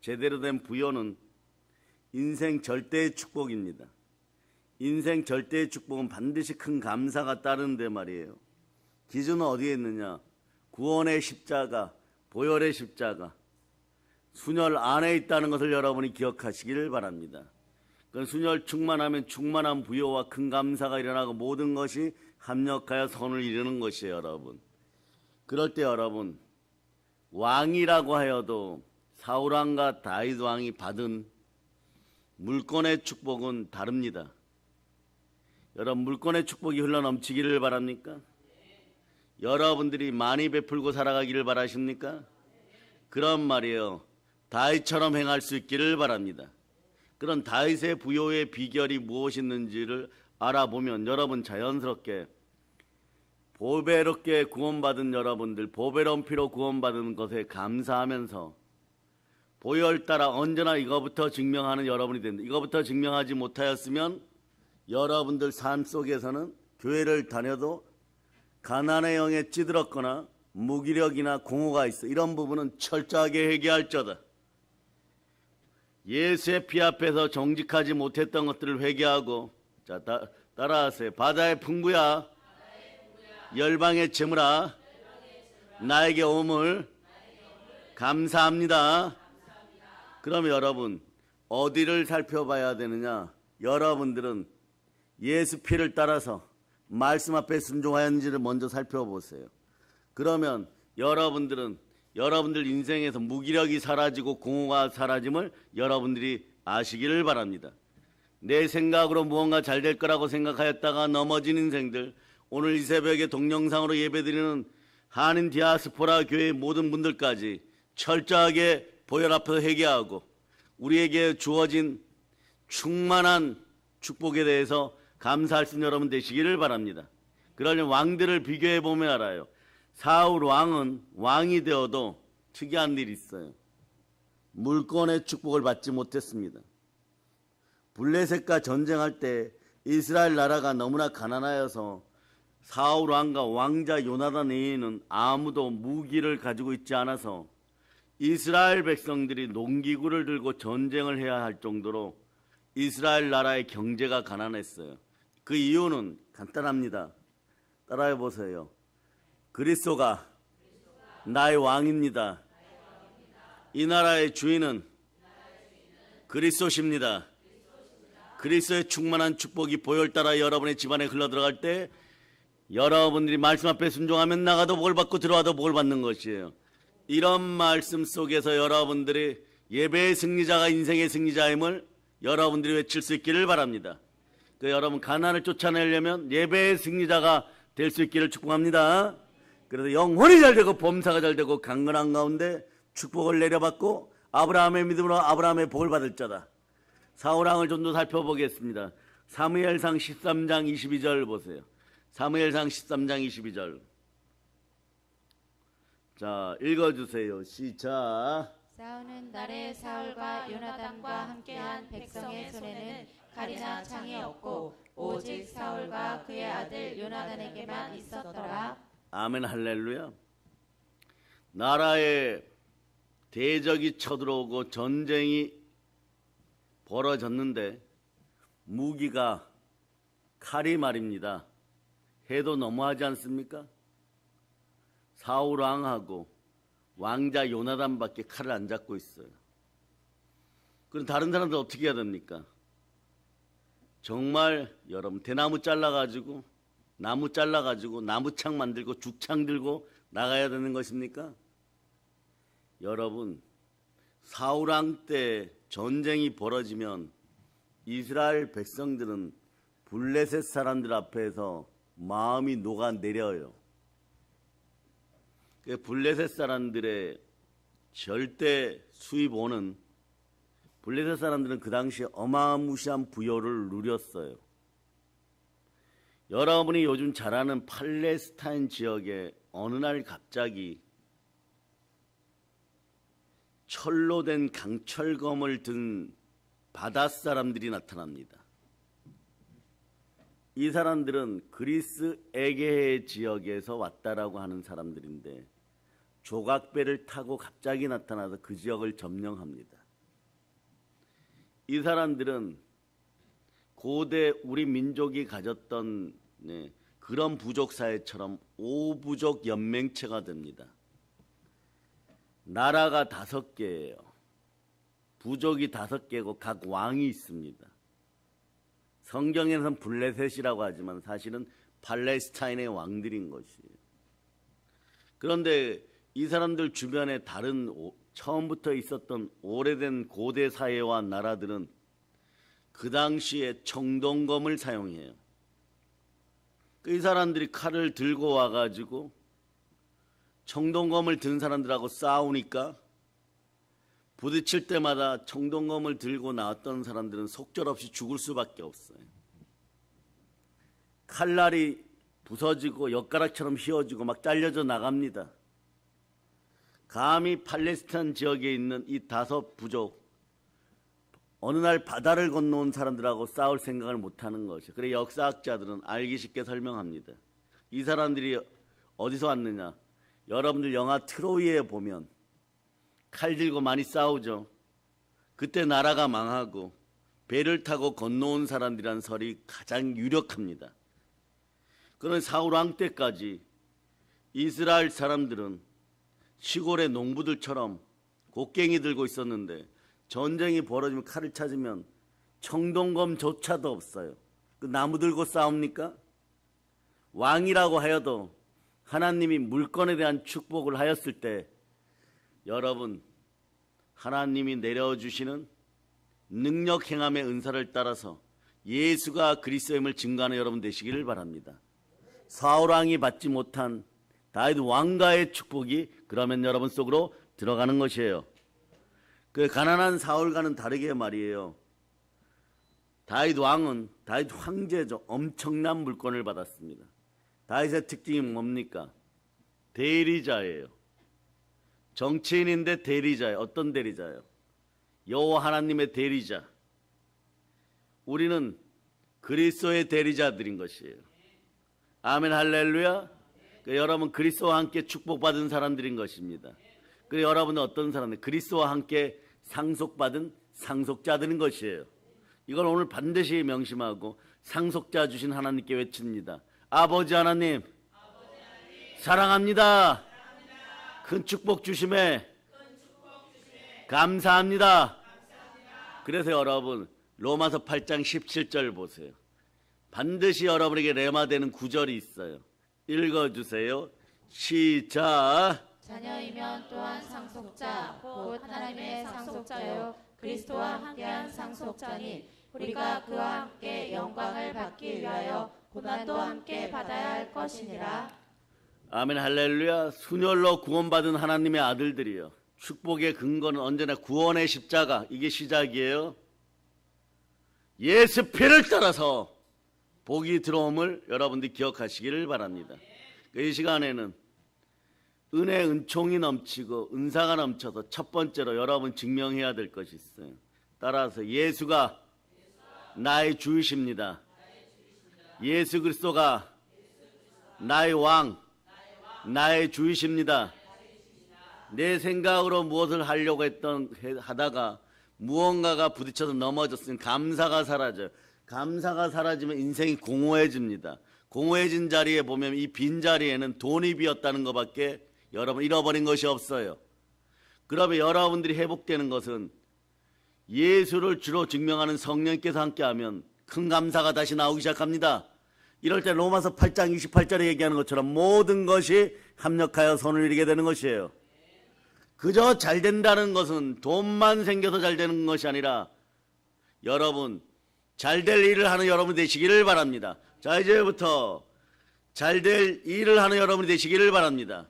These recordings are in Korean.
제대로 된 부여는 인생 절대의 축복입니다. 인생 절대의 축복은 반드시 큰 감사가 따르는데 말이에요. 기준은 어디에 있느냐? 구원의 십자가, 보혈의 십자가, 순혈 안에 있다는 것을 여러분이 기억하시기를 바랍니다. 그 순혈 충만하면 충만한 부여와 큰 감사가 일어나고 모든 것이 합력하여 선을 이루는 것이에요, 여러분. 그럴 때 여러분, 왕이라고 하여도 사울왕과 다윗 왕이 받은 물권의 축복은 다릅니다. 여러분, 물권의 축복이 흘러넘치기를 바랍니까? 여러분들이 많이 베풀고 살아가기를 바라십니까? 그런 말이에요. 다윗처럼 행할 수 있기를 바랍니다. 그런 다윗의 부요의 비결이 무엇이었는지를 알아보면 여러분 자연스럽게 보배롭게 구원받은 여러분들, 보배로운 피로 구원받은 것에 감사하면서 보혈 따라 언제나 이거부터 증명하는 여러분이 된다. 이거부터 증명하지 못하였으면 여러분들 삶 속에서는 교회를 다녀도 가난의 영에 찌들었거나 무기력이나 공허가 있어. 이런 부분은 철저하게 회개할저다. 예수의 피 앞에서 정직하지 못했던 것들을 회개하고, 자, 따라하세요. 바다의 풍부야, 열방의 재물아, 나에게 오물 감사합니다. 그러면 여러분 어디를 살펴봐야 되느냐? 여러분들은 예수 피를 따라서 말씀 앞에 순종하였는지를 먼저 살펴보세요. 그러면 여러분들은 여러분들 인생에서 무기력이 사라지고 공허가 사라짐을 여러분들이 아시기를 바랍니다. 내 생각으로 무언가 잘 될 거라고 생각하였다가 넘어진 인생들, 오늘 이 새벽에 동영상으로 예배드리는 한인 디아스포라 교회의 모든 분들까지 철저하게 보혈 앞에서 회개하고 우리에게 주어진 충만한 축복에 대해서 감사할 수 있는 여러분 되시기를 바랍니다. 그러려면 왕들을 비교해 보면 알아요. 사울 왕은 왕이 되어도 특이한 일이 있어요. 물권의 축복을 받지 못했습니다. 블레셋과 전쟁할 때 이스라엘 나라가 너무나 가난하여서 사울 왕과 왕자 요나단 외에는 아무도 무기를 가지고 있지 않아서 이스라엘 백성들이 농기구를 들고 전쟁을 해야 할 정도로 이스라엘 나라의 경제가 가난했어요. 그 이유는 간단합니다. 따라해 보세요. 그리스도가 나의 왕입니다. 이 나라의 주인은 그리스도십니다. 그리스도의 충만한 축복이 보혈 따라 여러분의 집안에 흘러들어갈 때 여러분들이 말씀 앞에 순종하면 나가도 복을 받고 들어와도 복을 받는 것이에요. 이런 말씀 속에서 여러분들이 예배의 승리자가 인생의 승리자임을 여러분들이 외칠 수 있기를 바랍니다. 여러분 가난을 쫓아내려면 예배의 승리자가 될 수 있기를 축복합니다. 그래서 영혼이 잘되고 범사가 잘되고 강건한 가운데 축복을 내려받고 아브라함의 믿음으로 아브라함의 복을 받을 자다. 사울왕을 좀 더 살펴보겠습니다. 사무엘상 13장 22절 보세요. 사무엘상 13장 22절. 자, 읽어주세요. 시작. 싸우는 날에 사울과 요나단과 함께한 백성의 손에는 칼이나 창이 없고 오직 사울과 그의 아들 요나단에게만 있었더라. 아멘 할렐루야. 나라에 대적이 쳐들어오고 전쟁이 벌어졌는데 무기가 칼이 말입니다. 해도 너무하지 않습니까? 사울왕하고 왕자 요나단밖에 칼을 안 잡고 있어요. 그럼 다른 사람들 어떻게 해야 됩니까? 정말 여러분 대나무 잘라가지고 나무창 만들고 죽창 들고 나가야 되는 것입니까? 여러분 사울왕 때 전쟁이 벌어지면 이스라엘 백성들은 블레셋 사람들 앞에서 마음이 녹아내려요. 블레셋 사람들의 절대 수입원은 블레셋 사람들은 그 당시에 어마무시한 부여를 누렸어요. 여러분이 요즘 잘 아는 팔레스타인 지역에 어느 날 갑자기 철로 된 강철검을 든 바다 사람들이 나타납니다. 이 사람들은 그리스 에게해 지역에서 왔다라고 하는 사람들인데 조각배를 타고 갑자기 나타나서 그 지역을 점령합니다. 이 사람들은 고대 우리 민족이 가졌던 그런 부족 사회처럼 오부족 연맹체가 됩니다. 나라가 5개예요. 부족이 5개고 각 왕이 있습니다. 성경에서는 블레셋이라고 하지만 사실은 팔레스타인의 왕들인 것이에요. 그런데 이 사람들 주변에 다른 처음부터 있었던 오래된 고대 사회와 나라들은 그 당시에 청동검을 사용해요. 이 사람들이 칼을 들고 와가지고 청동검을 든 사람들하고 싸우니까 부딪힐 때마다 청동검을 들고 나왔던 사람들은 속절없이 죽을 수밖에 없어요. 칼날이 부서지고 엿가락처럼 휘어지고 막 잘려져 나갑니다. 감히 팔레스타인 지역에 있는 이 5 부족, 어느 날 바다를 건너온 사람들하고 싸울 생각을 못하는 것이에요. 그래 역사학자들은 알기 쉽게 설명합니다. 이 사람들이 어디서 왔느냐? 여러분들 영화 트로이에 보면 칼 들고 많이 싸우죠. 그때 나라가 망하고 배를 타고 건너온 사람들이란 설이 가장 유력합니다. 그런 사울 왕 때까지 이스라엘 사람들은 시골의 농부들처럼 곡괭이 들고 있었는데 전쟁이 벌어지면 칼을 찾으면 청동검조차도 없어요. 그 나무 들고 싸웁니까? 왕이라고 하여도 하나님이 물건에 대한 축복을 하였을 때 여러분 하나님이 내려주시는 능력 행함의 은사를 따라서 예수가 그리스도임을 증거하는 여러분 되시기를 바랍니다. 사울 왕이 받지 못한 다윗 왕가의 축복이 그러면 여러분 속으로 들어가는 것이에요. 그 가난한 사울과는 다르게 말이에요. 다윗 왕은 다윗 황제죠. 엄청난 물건을 받았습니다. 다윗의 특징이 뭡니까? 대리자예요. 정치인인데 대리자예요. 어떤 대리자예요? 여호와 하나님의 대리자. 우리는 그리스도의 대리자들인 것이에요. 아멘 할렐루야. 여러분 그리스도와 함께 축복받은 사람들인 것입니다. 그리고 여러분은 어떤 사람들? 그리스도와 함께 상속받은 상속자들인 것이에요. 이걸 오늘 반드시 명심하고 상속자 주신 하나님께 외칩니다. 아버지 하나님, 사랑합니다. 큰 축복 주심에 감사합니다. 그래서 여러분 로마서 8장 17절 보세요. 반드시 여러분에게 레마되는 구절이 있어요. 읽어주세요. 시작. 자녀이면 또한 상속자 곧 하나님의 상속자요 그리스도와 함께한 상속자니 우리가 그와 함께 영광을 받기 위하여 고난도 함께 받아야 할 것이니라. 아멘 할렐루야. 순혈로 구원받은 하나님의 아들들이요. 축복의 근거는 언제나 구원의 십자가, 이게 시작이에요. 예수 피를 따라서 복이 들어옴을 여러분들이 기억하시기를 바랍니다. 이 시간에는 은혜 은총이 넘치고 은사가 넘쳐서 첫 번째로 여러분 증명해야 될 것이 있어요. 따라서 예수가 나의 주이십니다. 예수 그리스도가 나의 왕, 나의 주이십니다. 내 생각으로 무엇을 하려고 하다가 무언가가 부딪혀서 넘어졌으면 감사가 사라져요. 감사가 사라지면 인생이 공허해집니다. 공허해진 자리에 보면 이 빈자리에는 돈이 비었다는 것밖에 여러분 잃어버린 것이 없어요. 그러면 여러분들이 회복되는 것은 예수를 주로 증명하는 성령께서 함께하면 큰 감사가 다시 나오기 시작합니다. 이럴 때 로마서 8장 28절에 얘기하는 것처럼 모든 것이 합력하여 선을 이루게 되는 것이에요. 그저 잘 된다는 것은 돈만 생겨서 잘 되는 것이 아니라 여러분 잘 될 일을 하는 여러분 되시기를 바랍니다. 자, 이제부터 잘 될 일을 하는 여러분이 되시기를 바랍니다.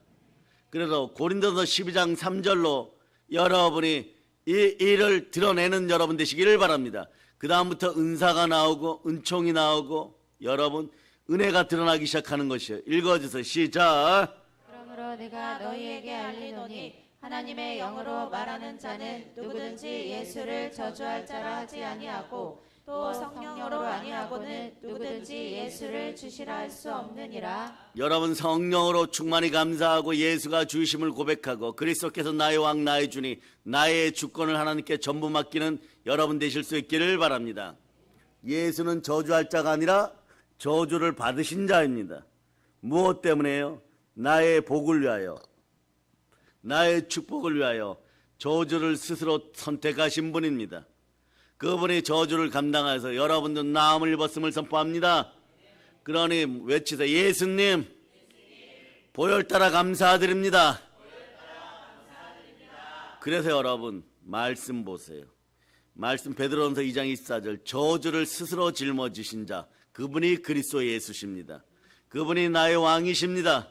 그래서 고린도서 12장 3절로 여러분이 이 일을 드러내는 여러분 되시기를 바랍니다. 그 다음부터 은사가 나오고 은총이 나오고 여러분 은혜가 드러나기 시작하는 것이에요. 읽어주세요. 시작. 그러므로 내가 너희에게 알리노니 하나님의 영으로 말하는 자는 누구든지 예수를 저주할 자라 하지 아니하고 또 성령으로 아니하고는 누구든지 예수를 주시라 할 수 없느니라. 여러분 성령으로 충만히 감사하고 예수가 주심을 고백하고 그리스도께서 나의 왕 나의 주니 나의 주권을 하나님께 전부 맡기는 여러분 되실 수 있기를 바랍니다. 예수는 저주할 자가 아니라 저주를 받으신 자입니다. 무엇 때문에요? 나의 복을 위하여, 나의 축복을 위하여 저주를 스스로 선택하신 분입니다. 그분이 저주를 감당해서 여러분도 나음을 입었음을 선포합니다. 그러니 외치세요. 예수님, 보혈 따라 감사드립니다. 그래서 여러분 말씀 보세요. 말씀 베드로전서 2장 24절 저주를 스스로 짊어지신 자 그분이 그리스도 예수십니다. 그분이 나의 왕이십니다.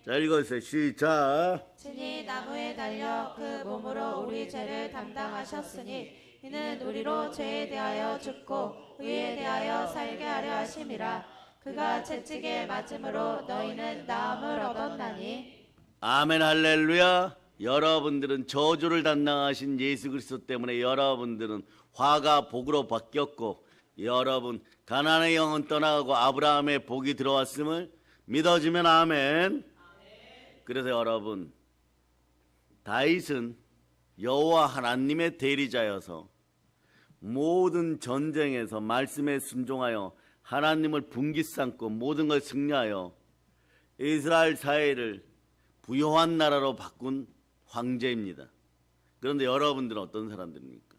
자 읽어주세요. 시작. 친히 나무에 달려 그 몸으로 우리 죄를 담당하셨으니 이는 우리로 죄에 대하여 죽고 의에 대하여 살게 하려 하심이라. 그가 채찍에 맞음으로 너희는 나음을 얻었나니. 아멘 할렐루야. 여러분들은 저주를 담당하신 예수 그리스도 때문에 여러분들은 화가 복으로 바뀌었고 여러분 가나안의 영은 떠나가고 아브라함의 복이 들어왔음을 믿어지면 아멘. 그래서 여러분 다윗은 여호와 하나님의 대리자여서 모든 전쟁에서 말씀에 순종하여 하나님을 분기 삼고 모든 걸 승리하여 이스라엘 사회를 부요한 나라로 바꾼 황제입니다. 그런데 여러분들은 어떤 사람들입니까?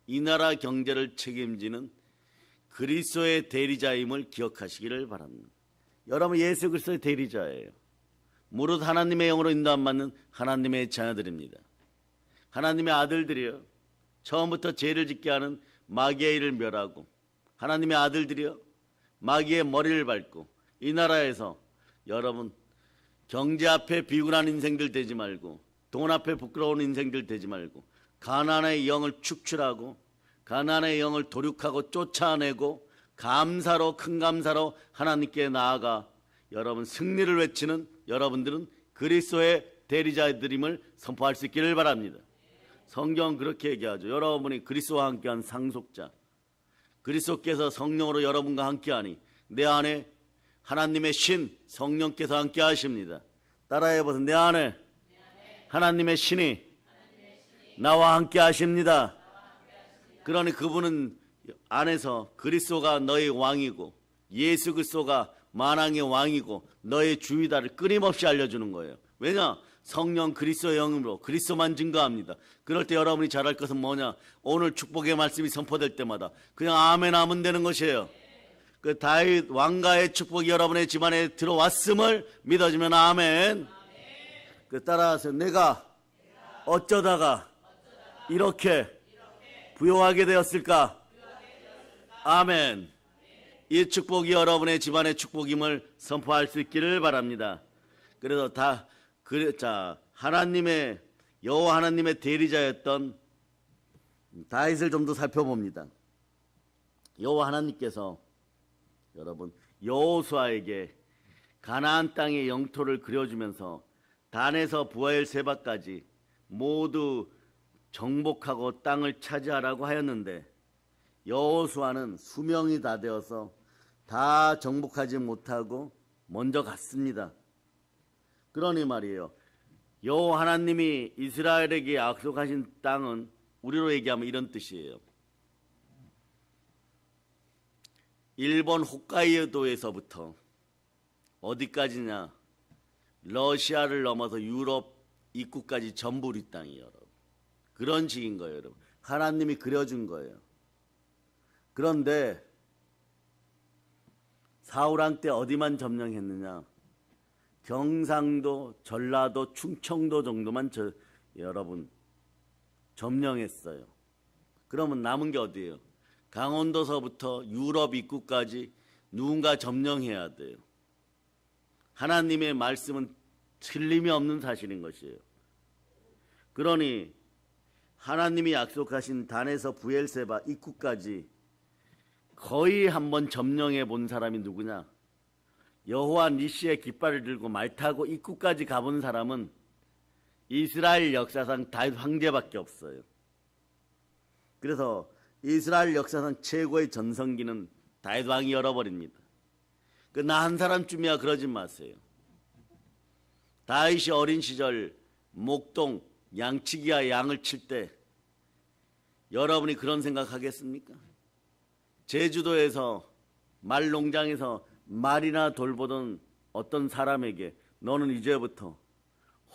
이 나라 경제를 책임지는 그리스도의 대리자임을 기억하시기를 바랍니다. 여러분 예수 그리스도의 대리자예요. 무릇 하나님의 영으로 인도함 받는 하나님의 자녀들입니다. 하나님의 아들들이요. 처음부터 죄를 짓게 하는 마귀의 일을 멸하고 하나님의 아들들이요. 마귀의 머리를 밟고 이 나라에서 여러분 경제 앞에 비굴한 인생들 되지 말고 돈 앞에 부끄러운 인생들 되지 말고 가나안의 영을 축출하고 가나안의 영을 도륙하고 쫓아내고 감사로 큰 감사로 하나님께 나아가 여러분 승리를 외치는 여러분들은 그리스도의 대리자들임을 선포할 수 있기를 바랍니다. 성경은 그렇게 얘기하죠. 여러분이 그리스도와 함께한 상속자, 그리스도께서 성령으로 여러분과 함께하니 내 안에 하나님의 신 성령께서 함께 하십니다. 따라해보세요. 내 안에 하나님의 신이 나와 함께 하십니다. 그러니 그분은 안에서 그리스도가 너의 왕이고 예수 그리스도가 만왕의 왕이고 너의 주이다를 끊임없이 알려주는 거예요. 왜냐? 성령 그리스도의 영으로 그리스도만 증거합니다. 그럴 때 여러분이 잘할 것은 뭐냐? 오늘 축복의 말씀이 선포될 때마다 그냥 아멘 하면 되는 것이에요. 그 다윗 왕가의 축복이 여러분의 집안에 들어왔음을 믿어지면 아멘. 그 따라서 내가 어쩌다가 이렇게 부요하게 되었을까? 아멘. 이 축복이 여러분의 집안의 축복임을 선포할 수 있기를 바랍니다. 그래서 하나님의 여호와 하나님의 대리자였던 다윗을 좀 더 살펴봅니다. 여호와 하나님께서 여러분 여호수아에게 가나안 땅의 영토를 그려주면서 단에서 부엘세바까지 모두 정복하고 땅을 차지하라고 하였는데 여호수아는 수명이 다 되어서 다 정복하지 못하고 먼저 갔습니다. 그러니 말이에요. 여호와 하나님이 이스라엘에게 약속하신 땅은 우리로 얘기하면 이런 뜻이에요. 일본 홋카이도에서부터 어디까지냐? 러시아를 넘어서 유럽 입구까지 전부 우리 땅이에요. 여러분. 그런 식인 거예요. 여러분. 하나님이 그려준 거예요. 그런데 사울왕 때 어디만 점령했느냐? 경상도, 전라도, 충청도 정도만 여러분 점령했어요. 그러면 남은 게 어디예요? 강원도서부터 유럽 입구까지 누군가 점령해야 돼요. 하나님의 말씀은 틀림이 없는 사실인 것이에요. 그러니 하나님이 약속하신 단에서 부엘세바 입구까지 거의 한번 점령해 본 사람이 누구냐? 여호와 니시의 깃발을 들고 말 타고 입구까지 가본 사람은 이스라엘 역사상 다윗 황제밖에 없어요. 그래서 이스라엘 역사상 최고의 전성기는 다윗 왕이 열어버립니다. 나 한 사람쯤이야 그러지 마세요. 다윗이 어린 시절 목동 양치기와 양을 칠 때 여러분이 그런 생각하겠습니까? 제주도에서 말농장에서 말이나 돌보던 어떤 사람에게 너는 이제부터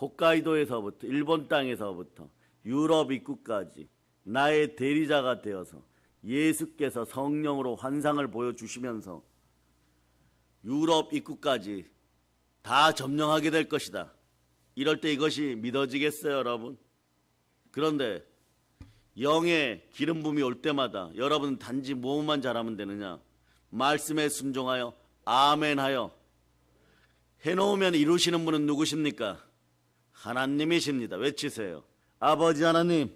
홋카이도에서부터 일본 땅에서부터 유럽 입구까지 나의 대리자가 되어서 예수께서 성령으로 환상을 보여주시면서 유럽 입구까지 다 점령하게 될 것이다. 이럴 때 이것이 믿어지겠어요, 여러분? 그런데 영의 기름 부음이 올 때마다 여러분 단지 무엇만 잘하면 되느냐? 말씀에 순종하여 아멘하여 해놓으면 이루시는 분은 누구십니까? 하나님이십니다. 외치세요. 아버지 하나님,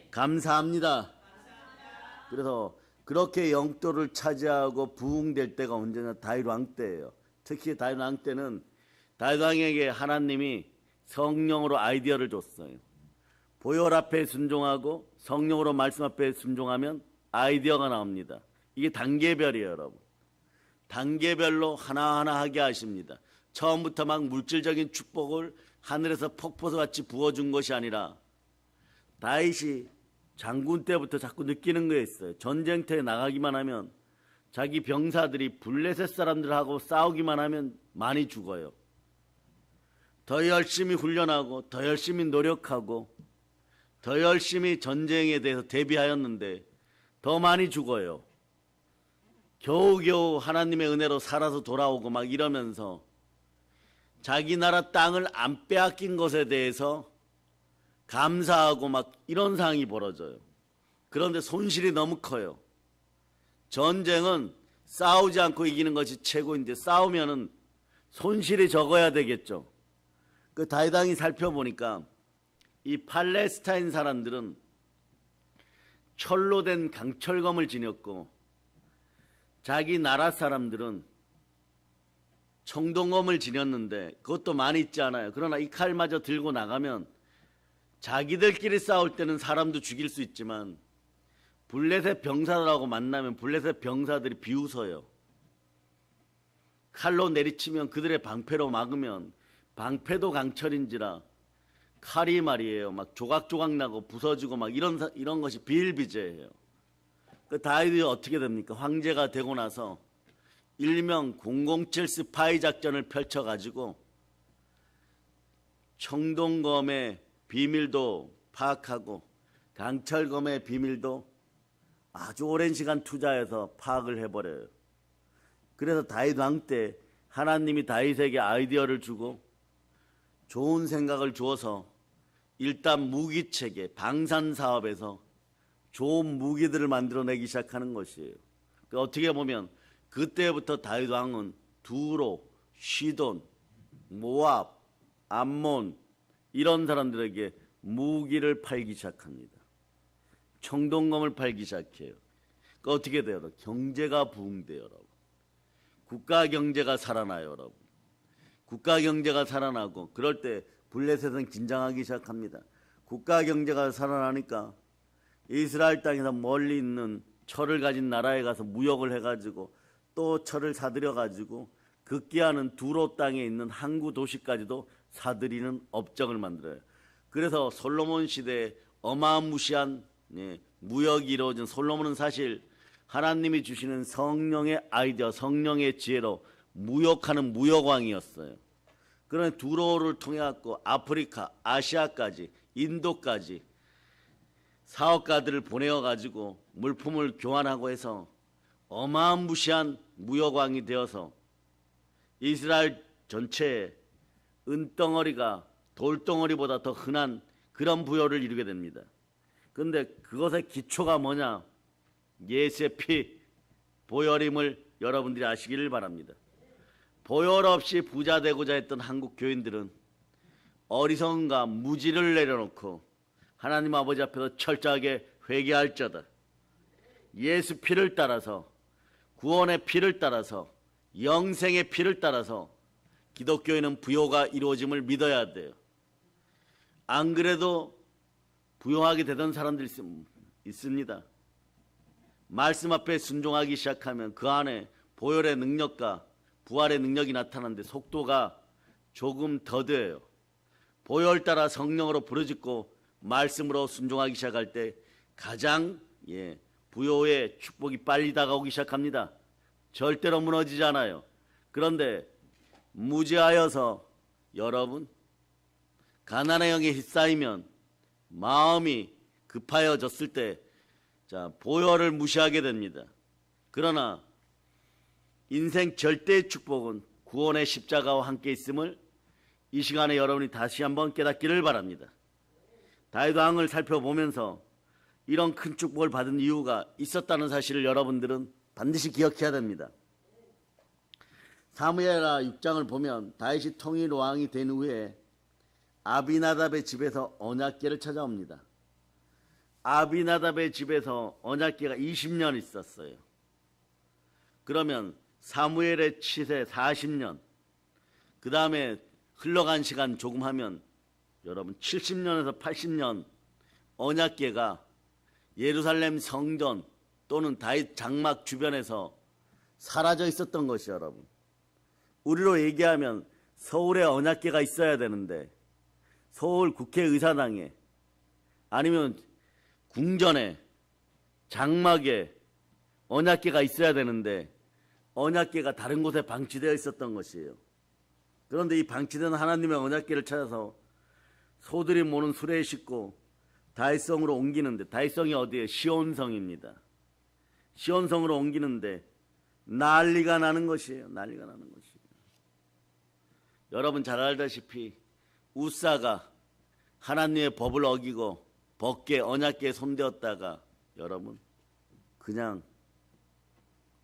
감사합니다. 그래서 그렇게 영토를 차지하고 부흥될 때가 언제나 다윗 왕 때예요. 특히 다윗 왕 때는 다윗 왕에게 하나님이 성령으로 아이디어를 줬어요. 보혈 앞에 순종하고 성령으로 말씀 앞에 순종하면 아이디어가 나옵니다. 이게 단계별이에요, 여러분. 단계별로 하나하나 하게 하십니다. 처음부터 막 물질적인 축복을 하늘에서 폭포수같이 부어준 것이 아니라 다윗이 장군 때부터 자꾸 느끼는 게 있어요. 전쟁터에 나가기만 하면 자기 병사들이 블레셋 사람들하고 싸우기만 하면 많이 죽어요. 더 열심히 훈련하고 더 열심히 노력하고 더 열심히 전쟁에 대해서 대비하였는데 더 많이 죽어요. 겨우겨우 하나님의 은혜로 살아서 돌아오고 막 이러면서 자기 나라 땅을 안 빼앗긴 것에 대해서 감사하고 막 이런 상황이 벌어져요. 그런데 손실이 너무 커요. 전쟁은 싸우지 않고 이기는 것이 최고인데 싸우면은 손실이 적어야 되겠죠. 그 다윗 왕이 살펴보니까 이 팔레스타인 사람들은 철로 된 강철검을 지녔고 자기 나라 사람들은 청동검을 지녔는데 그것도 많이 있지 않아요. 그러나 이 칼마저 들고 나가면 자기들끼리 싸울 때는 사람도 죽일 수 있지만 블레셋 병사들하고 만나면 블레셋 병사들이 비웃어요. 칼로 내리치면 그들의 방패로 막으면 방패도 강철인지라 칼이 말이에요. 막 조각조각 나고 부서지고 막 이런 것이 비일비재해요. 그 다윗이 어떻게 됩니까? 황제가 되고 나서 일명 007 스파이 작전을 펼쳐가지고 청동검의 비밀도 파악하고 강철검의 비밀도 아주 오랜 시간 투자해서 파악을 해버려요. 그래서 다윗 왕 때 하나님이 다윗에게 아이디어를 주고 좋은 생각을 주어서 일단 무기체계, 방산사업에서 좋은 무기들을 만들어내기 시작하는 것이에요. 어떻게 보면 그때부터 다윗 왕은 두로, 시돈, 모압, 암몬 이런 사람들에게 무기를 팔기 시작합니다. 청동검을 팔기 시작해요. 어떻게 돼요? 경제가 부흥돼요, 여러분. 국가 경제가 살아나요, 여러분. 국가 경제가 살아나고 그럴 때 블레셋은 긴장하기 시작합니다. 국가 경제가 살아나니까 이스라엘 땅에서 멀리 있는 철을 가진 나라에 가서 무역을 해가지고 또 철을 사들여가지고 급기야는 두로 땅에 있는 항구 도시까지도 사들이는 업적을 만들어요. 그래서 솔로몬 시대에 어마무시한 무역이 이루어진 솔로몬은 사실 하나님이 주시는 성령의 아이디어, 성령의 지혜로 무역하는 무역왕이었어요. 그런데 두로를 통해 갖고 아프리카, 아시아까지, 인도까지 사업가들을 보내어 가지고 물품을 교환하고 해서 어마무시한 무역왕이 되어서 이스라엘 전체에 은덩어리가 돌덩어리보다 더 흔한 그런 부여를 이루게 됩니다. 그런데 그것의 기초가 뭐냐? 예수의 피, 보혈임을 여러분들이 아시기를 바랍니다. 보혈 없이 부자 되고자 했던 한국 교인들은 어리석음과 무지를 내려놓고 하나님 아버지 앞에서 철저하게 회개할지어다. 예수 피를 따라서, 구원의 피를 따라서, 영생의 피를 따라서 기독교인은 부요가 이루어짐을 믿어야 돼요. 안 그래도 부유하게 되던 사람들이 있습니다. 말씀 앞에 순종하기 시작하면 그 안에 보혈의 능력과 부활의 능력이 나타나는데 속도가 조금 더뎌요. 보혈 따라 성령으로 부르짖고 말씀으로 순종하기 시작할 때 가장 부요의 축복이 빨리 다가오기 시작합니다. 절대로 무너지지 않아요. 그런데 무지하여서 여러분 가난의 영에 휩싸이면 마음이 급하여졌을 때 보혈을 무시하게 됩니다. 그러나 인생 절대의 축복은 구원의 십자가와 함께 있음을 이 시간에 여러분이 다시 한번 깨닫기를 바랍니다. 다윗 왕을 살펴보면서 이런 큰 축복을 받은 이유가 있었다는 사실을 여러분들은 반드시 기억해야 됩니다. 사무엘하 6장을 보면 다윗이 통일 왕이 된 후에 아비나답의 집에서 언약궤를 찾아옵니다. 아비나답의 집에서 언약궤가 20년 있었어요. 그러면 사무엘의 치세 40년, 그 다음에 흘러간 시간 조금 하면 여러분 70년에서 80년 언약궤가 예루살렘 성전 또는 다윗 장막 주변에서 사라져 있었던 것이 여러분. 우리로 얘기하면 서울에 언약궤가 있어야 되는데 서울 국회의사당에 아니면 궁전에 장막에 언약궤가 있어야 되는데 언약궤가 다른 곳에 방치되어 있었던 것이에요. 그런데 이 방치된 하나님의 언약궤를 찾아서 소들이 모는 수레에 싣고 다윗성으로 옮기는데, 다윗성이 어디에? 시온성입니다. 시온성으로 옮기는데 난리가 나는 것이에요. 난리가 나는 것이에요. 여러분 잘 알다시피 우사가 하나님의 법을 어기고 법궤 언약궤에 손대었다가 여러분 그냥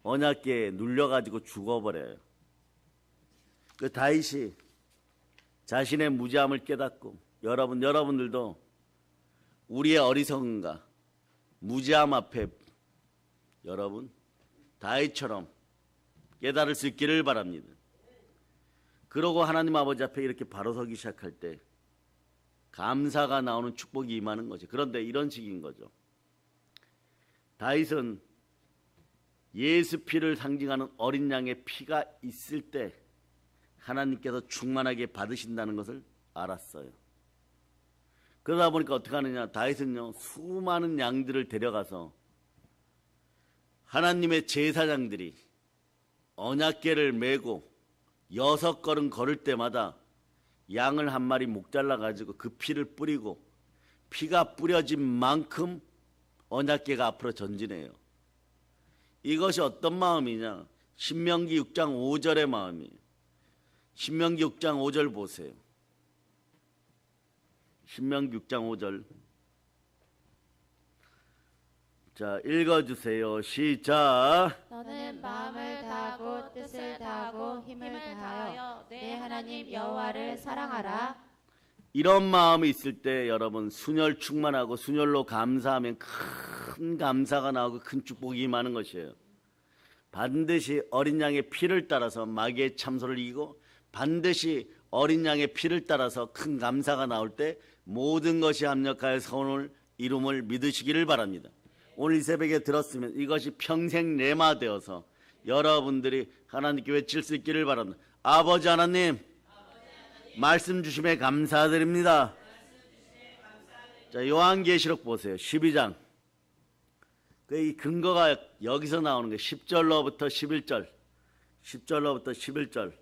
언약궤에 눌려가지고 죽어버려요. 그 다윗이 자신의 무지함을 깨닫고 여러분들도 우리의 어리석음과 무지함 앞에 여러분 다윗처럼 깨달을 수 있기를 바랍니다. 그러고 하나님 아버지 앞에 이렇게 바로 서기 시작할 때 감사가 나오는 축복이 임하는 거죠. 그런데 이런 식인 거죠. 다윗은 예수 피를 상징하는 어린 양의 피가 있을 때 하나님께서 충만하게 받으신다는 것을 알았어요. 그러다 보니까 어떻게 하느냐, 다윗은요 수많은 양들을 데려가서 하나님의 제사장들이 언약궤를 메고 6걸음 걸을 때마다 양을 한 마리 목 잘라가지고 그 피를 뿌리고 피가 뿌려진 만큼 언약궤가 앞으로 전진해요. 이것이 어떤 마음이냐, 신명기 6장 5절의 마음이에요. 신명기 6장 5절 보세요. 신명기 6장 5절. 자, 읽어주세요. 시작. 너는 마음을 다하고 뜻을 다하고 힘을 다하여 내 하나님 여호와를 사랑하라. 이런 마음이 있을 때 여러분 순혈 충만하고 순혈로 감사하면 큰 감사가 나오고 큰 축복이 임하는 것이에요. 반드시 어린 양의 피를 따라서 마귀의 참소를 이기고 반드시 어린 양의 피를 따라서 큰 감사가 나올 때 모든 것이 합력하여 선을 이룸을 믿으시기를 바랍니다. 오늘 이 새벽에 들었으면 이것이 평생 레마되어서 여러분들이 하나님께 외칠 수 있기를 바랍니다. 아버지 하나님, 말씀 주심에 감사드립니다. 자, 요한계시록 보세요. 12장. 이 근거가 여기서 나오는 거예요. 10절로부터 11절. 10절로부터 11절.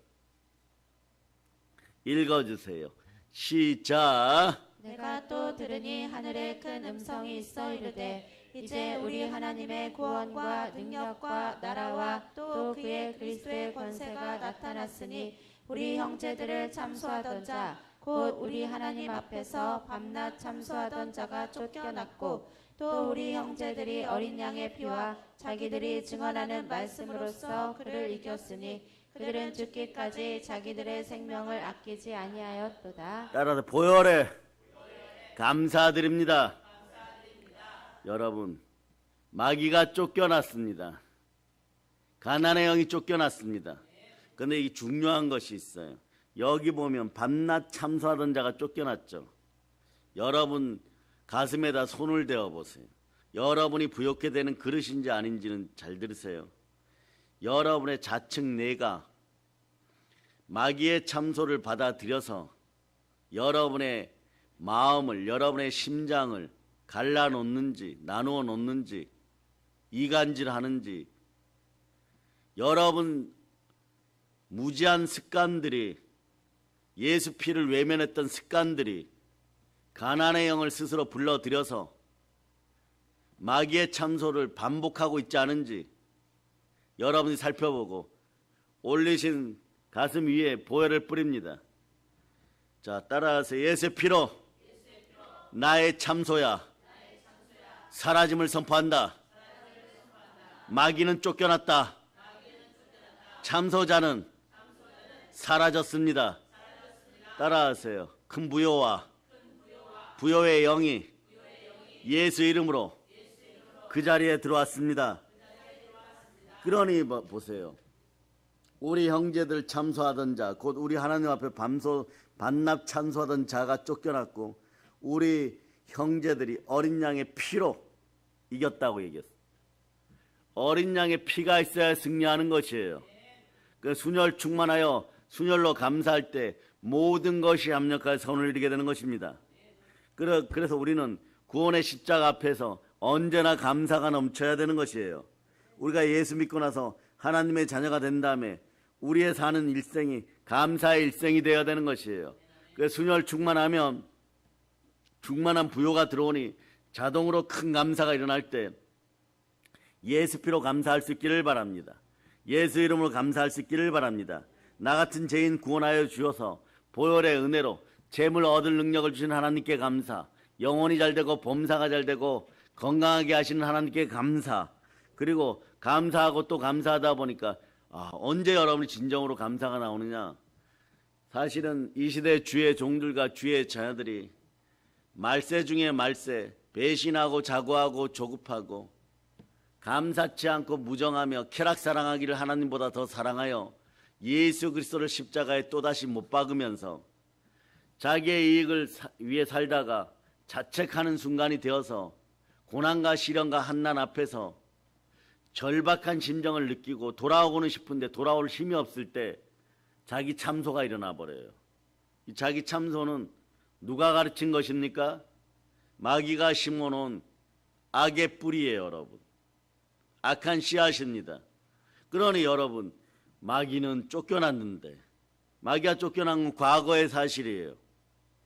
읽어주세요. 시작. 내가 또 들으니 하늘에 큰 음성이 있어 이르되 이제 우리 하나님의 구원과 능력과 나라와 또 그의 그리스도의 권세가 나타났으니 우리 형제들을 참소하던 자 곧 우리 하나님 앞에서 밤낮 참소하던 자가 쫓겨났고 또 우리 형제들이 어린 양의 피와 자기들이 증언하는 말씀으로써 그를 이겼으니 그들은 죽기까지 자기들의 생명을 아끼지 아니하였도다. 따라서 보혈에 감사드립니다. 여러분, 마귀가 쫓겨났습니다. 가난의 영이 쫓겨났습니다. 그런데 이 중요한 것이 있어요. 여기 보면 밤낮 참소하던 자가 쫓겨났죠. 여러분 가슴에다 손을 대어 보세요. 여러분이 부욕해 되는 그릇인지 아닌지는 잘 들으세요. 여러분의 좌측 뇌가 마귀의 참소를 받아들여서 여러분의 마음을, 여러분의 심장을 갈라놓는지 나누어 놓는지 이간질하는지, 여러분 무지한 습관들이, 예수 피를 외면했던 습관들이 가난의 영을 스스로 불러들여서 마귀의 참소를 반복하고 있지 않은지 여러분이 살펴보고 올리신 가슴 위에 보혈을 뿌립니다. 자, 따라하세요. 예수의 피로 나의 참소야 사라짐을 선포한다. 마귀는 쫓겨났다. 참소자는 사라졌습니다. 따라하세요. 큰 부요와 부요의 영이 예수 이름으로 그 자리에 들어왔습니다. 그러니 보세요. 우리 형제들 참소하던 자, 곧 우리 하나님 앞에 반납 참소하던 자가 쫓겨났고 우리 형제들이 어린 양의 피로 이겼다고 얘기했어요. 어린 양의 피가 있어야 승리하는 것이에요. 그 순혈 충만하여 순혈로 감사할 때 모든 것이 합력하여 선을 이루게 되는 것입니다. 그래서 우리는 구원의 십자가 앞에서 언제나 감사가 넘쳐야 되는 것이에요. 우리가 예수 믿고 나서 하나님의 자녀가 된 다음에 우리의 사는 일생이 감사의 일생이 되어야 되는 것이에요. 그 순혈 충만하면 충만한 부요가 들어오니 자동으로 큰 감사가 일어날 때 예수 피로 감사할 수 있기를 바랍니다. 예수 이름으로 감사할 수 있기를 바랍니다. 나 같은 죄인 구원하여 주셔서 보혈의 은혜로 재물 얻을 능력을 주신 하나님께 감사, 영혼이 잘되고 범사가 잘되고 건강하게 하시는 하나님께 감사, 그리고 감사하고 또 감사하다 보니까 언제 여러분이 진정으로 감사가 나오느냐. 사실은 이 시대 주의 종들과 주의 자녀들이 말세 중에 말세, 배신하고 자고하고 조급하고 감사치 않고 무정하며 쾌락사랑하기를 하나님보다 더 사랑하여 예수 그리스도를 십자가에 또다시 못 박으면서 자기의 이익을 위해 살다가 자책하는 순간이 되어서 고난과 시련과 한난 앞에서 절박한 심정을 느끼고 돌아오고는 싶은데 돌아올 힘이 없을 때 자기 참소가 일어나 버려요. 이 자기 참소는 누가 가르친 것입니까? 마귀가 심어놓은 악의 뿌리예요, 여러분. 악한 씨앗입니다. 그러니 여러분, 마귀는 쫓겨났는데, 마귀가 쫓겨난 건 과거의 사실이에요.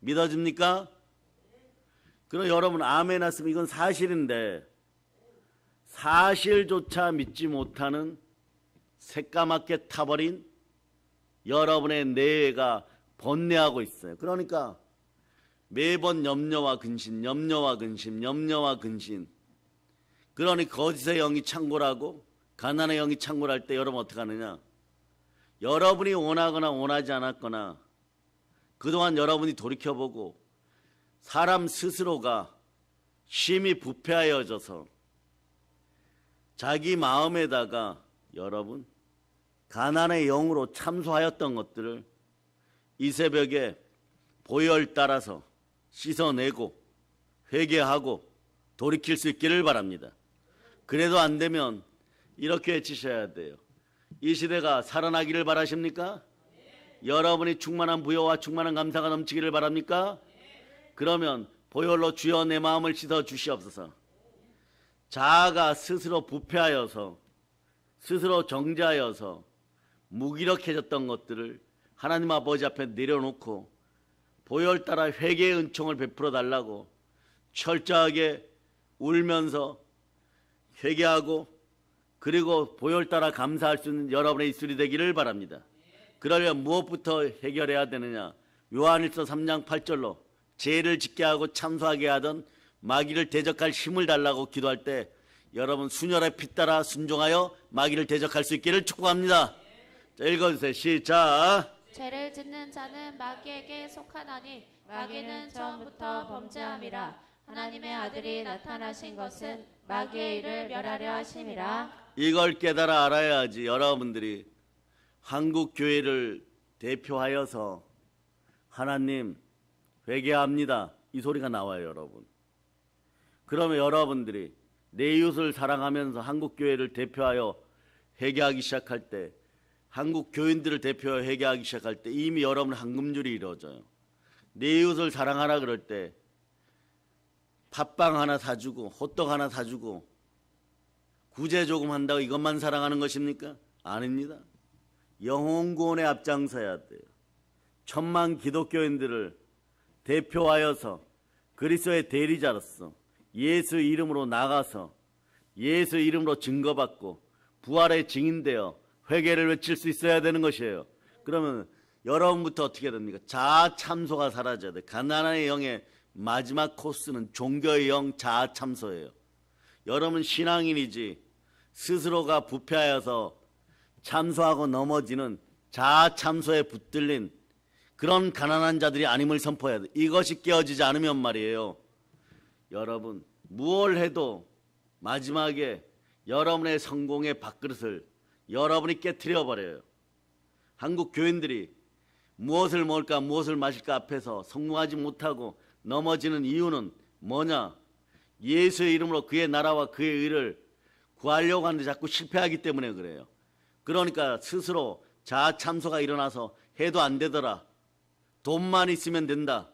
믿어집니까? 그럼 여러분 아멘 하시면 이건 사실인데 사실조차 믿지 못하는 새까맣게 타버린 여러분의 뇌가 번뇌하고 있어요. 그러니까 매번 염려와 근심, 염려와 근심, 염려와 근심. 그러니 거짓의 영이 창궐하고 가난의 영이 창궐할 때 여러분 어떻게 하느냐? 여러분이 원하거나 원하지 않았거나 그동안 여러분이 돌이켜보고 사람 스스로가 심히 부패하여져서 자기 마음에다가 여러분 가난의 영으로 참소하였던 것들을 이 새벽에 보혈 따라서 씻어내고 회개하고 돌이킬 수 있기를 바랍니다. 그래도 안 되면 이렇게 외치셔야 돼요. 이 시대가 살아나기를 바라십니까? 여러분이 충만한 부요와 충만한 감사가 넘치기를 바랍니까? 그러면 보혈로 주여 내 마음을 씻어 주시옵소서. 자아가 스스로 부패하여서 스스로 정죄하여서 무기력해졌던 것들을 하나님 아버지 앞에 내려놓고 보혈 따라 회개의 은총을 베풀어 달라고 철저하게 울면서 회개하고 그리고 보혈 따라 감사할 수 있는 여러분의 입술이 되기를 바랍니다. 그러려면 무엇부터 해결해야 되느냐? 요한일서 3장 8절로 죄를 짓게 하고 참소하게 하던 마귀를 대적할 힘을 달라고 기도할 때 여러분 순혈의 피 따라 순종하여 마귀를 대적할 수 있기를 축복합니다. 자, 읽어주세요. 시작. 죄를 짓는 자는 마귀에게 속하나니 마귀는 처음부터 범죄함이라. 하나님의 아들이 나타나신 것은 마귀의 일을 멸하려 하심이라. 이걸 깨달아 알아야지 여러분들이 한국 교회를 대표하여서 하나님 회개합니다 이 소리가 나와요, 여러분. 그러면 여러분들이 내 이웃을 사랑하면서 한국교회를 대표하여 회개하기 시작할 때, 한국 교인들을 대표하여 회개하기 시작할 때 이미 여러분 한금줄이 이루어져요. 내 이웃을 사랑하라 그럴 때 팥빵 하나 사주고 호떡 하나 사주고 구제 조금 한다고 이것만 사랑하는 것입니까? 아닙니다. 영혼 구원에 앞장서야 돼요. 천만 기독교인들을 대표하여서 그리스도의 대리자로서 예수 이름으로 나가서 예수 이름으로 증거받고 부활의 증인되어 회개를 외칠 수 있어야 되는 것이에요. 그러면 여러분부터 어떻게 됩니까? 자아 참소가 사라져야 돼. 가나안의 영의 마지막 코스는 종교의 영 자아 참소예요. 여러분 신앙인이지 스스로가 부패하여서 참소하고 넘어지는 자아 참소에 붙들린 그런 가난한 자들이 아님을 선포해야 돼. 이것이 깨어지지 않으면 말이에요. 여러분 무엇을 해도 마지막에 여러분의 성공의 밥그릇을 여러분이 깨트려 버려요. 한국 교인들이 무엇을 먹을까 무엇을 마실까 앞에서 성공하지 못하고 넘어지는 이유는 뭐냐? 예수의 이름으로 그의 나라와 그의 의를 구하려고 하는데 자꾸 실패하기 때문에 그래요. 그러니까 스스로 자아 참소가 일어나서 해도 안 되더라. 돈만 있으면 된다.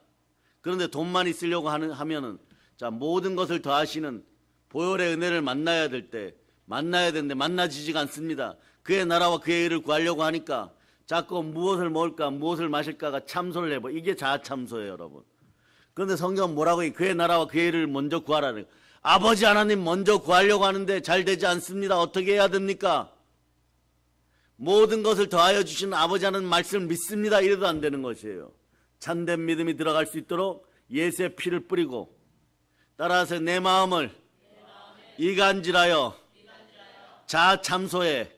그런데 돈만 있으려고 하면은 자 모든 것을 더하시는 보혈의 은혜를 만나야 될 때 만나야 되는데 만나지지가 않습니다. 그의 나라와 그의 의를 구하려고 하니까 자꾸 무엇을 먹을까 무엇을 마실까가 참소를 해버. 이게 자아 참소예요, 여러분. 그런데 성경은 뭐라고 해? 그의 나라와 그의 의를 먼저 구하라는. 아버지 하나님 먼저 구하려고 하는데 잘 되지 않습니다. 어떻게 해야 됩니까? 모든 것을 더하여 주시는 아버지 하나님 말씀을 믿습니다. 이래도 안 되는 것이에요. 참된 믿음이 들어갈 수 있도록 예수의 피를 뿌리고 따라서 내 마음을 이간질하여 자아 참소에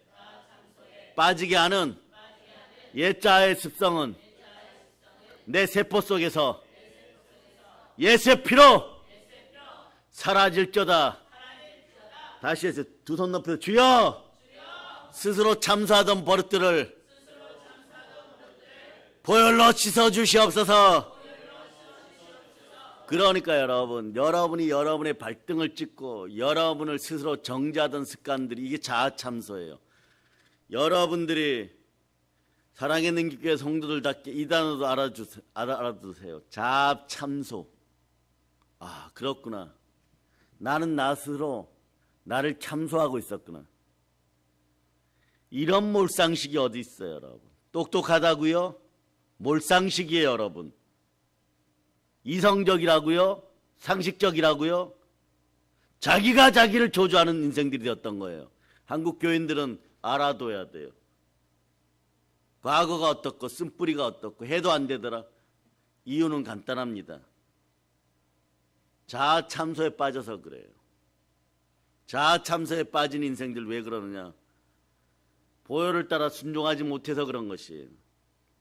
빠지게 하는 옛자의 습성은 내 세포 속에서 예수의 피로 사라질저다. 다시 해서 두 손 높여서 주여 스스로 참소하던 버릇들을 보혈로 씻어주시옵소서. 그러니까 여러분이 여러분의 발등을 찍고 여러분을 스스로 정죄하던 습관들이 이게 자아 참소예요. 여러분들이 사랑의 교회 성도들답게 이 단어도 알아두세요. 자아 참소. 아, 그렇구나. 나는 나 스스로 나를 참소하고 있었구나. 이런 몰상식이 어디 있어요, 여러분? 똑똑하다고요? 몰상식이에요, 여러분. 이성적이라고요? 상식적이라고요? 자기가 자기를 조주하는 인생들이 되었던 거예요. 한국 교인들은 알아둬야 돼요. 과거가 어떻고 쓴뿌리가 어떻고 해도 안 되더라. 이유는 간단합니다. 자아 참소에 빠져서 그래요. 자아 참소에 빠진 인생들 왜 그러느냐? 보혈을 따라 순종하지 못해서 그런 것이에요.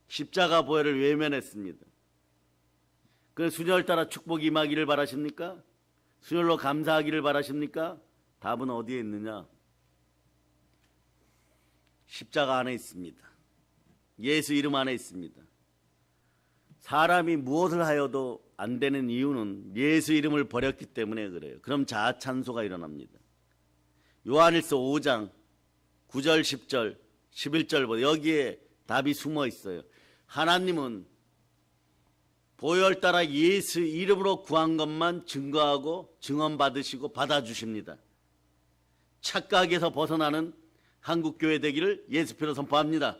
십자가 보혈을 외면했습니다. 그 순혈을 따라 축복이 임하기를 바라십니까? 순혈로 감사하기를 바라십니까? 답은 어디에 있느냐? 십자가 안에 있습니다. 예수 이름 안에 있습니다. 사람이 무엇을 하여도 안 되는 이유는 예수 이름을 버렸기 때문에 그래요. 그럼 자아 참소가 일어납니다. 요한일서 5장 9절 10절 11절보다 여기에 답이 숨어 있어요. 하나님은 보혈 따라 예수 이름으로 구한 것만 증거하고 증언받으시고 받아주십니다. 착각에서 벗어나는 한국교회 되기를 예수표로 선포합니다.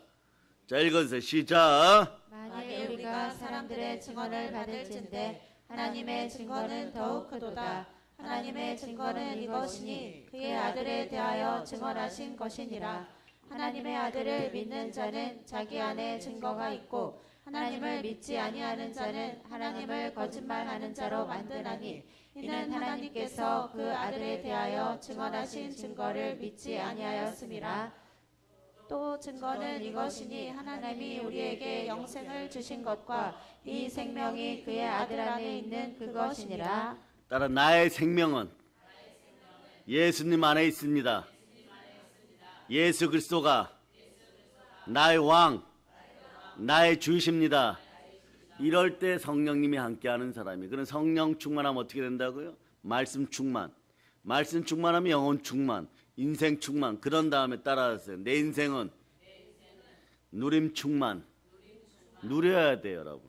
자, 읽어주세요. 시작. 만일 우리가 사람들의 증언을 받을진대 하나님의 증거는 더욱 크도다. 하나님의 증거는 이것이니 그의 아들에 대하여 증언하신 것이니라. 하나님의 아들을 믿는 자는 자기 안에 증거가 있고 하나님을 믿지 아니하는 자는 하나님을 거짓말하는 자로 만드나니 이는 하나님께서 그 아들에 대하여 증언하신 증거를 믿지 아니하였음이라. 또 증거는 이것이니 하나님이 우리에게 영생을 주신 것과 이 생명이 그의 아들 안에 있는 그것이니라. 따라 나의 생명은 예수님 안에 있습니다. 예수 그리스도가 나의 왕, 나의 주이십니다. 이럴 때 성령님이 함께하는 사람이. 그런 성령 충만하면 어떻게 된다고요? 말씀 충만. 말씀 충만하면 영혼 충만, 인생 충만. 그런 다음에 따라하세요. 내 인생은 누림 충만. 누려야 돼요, 여러분.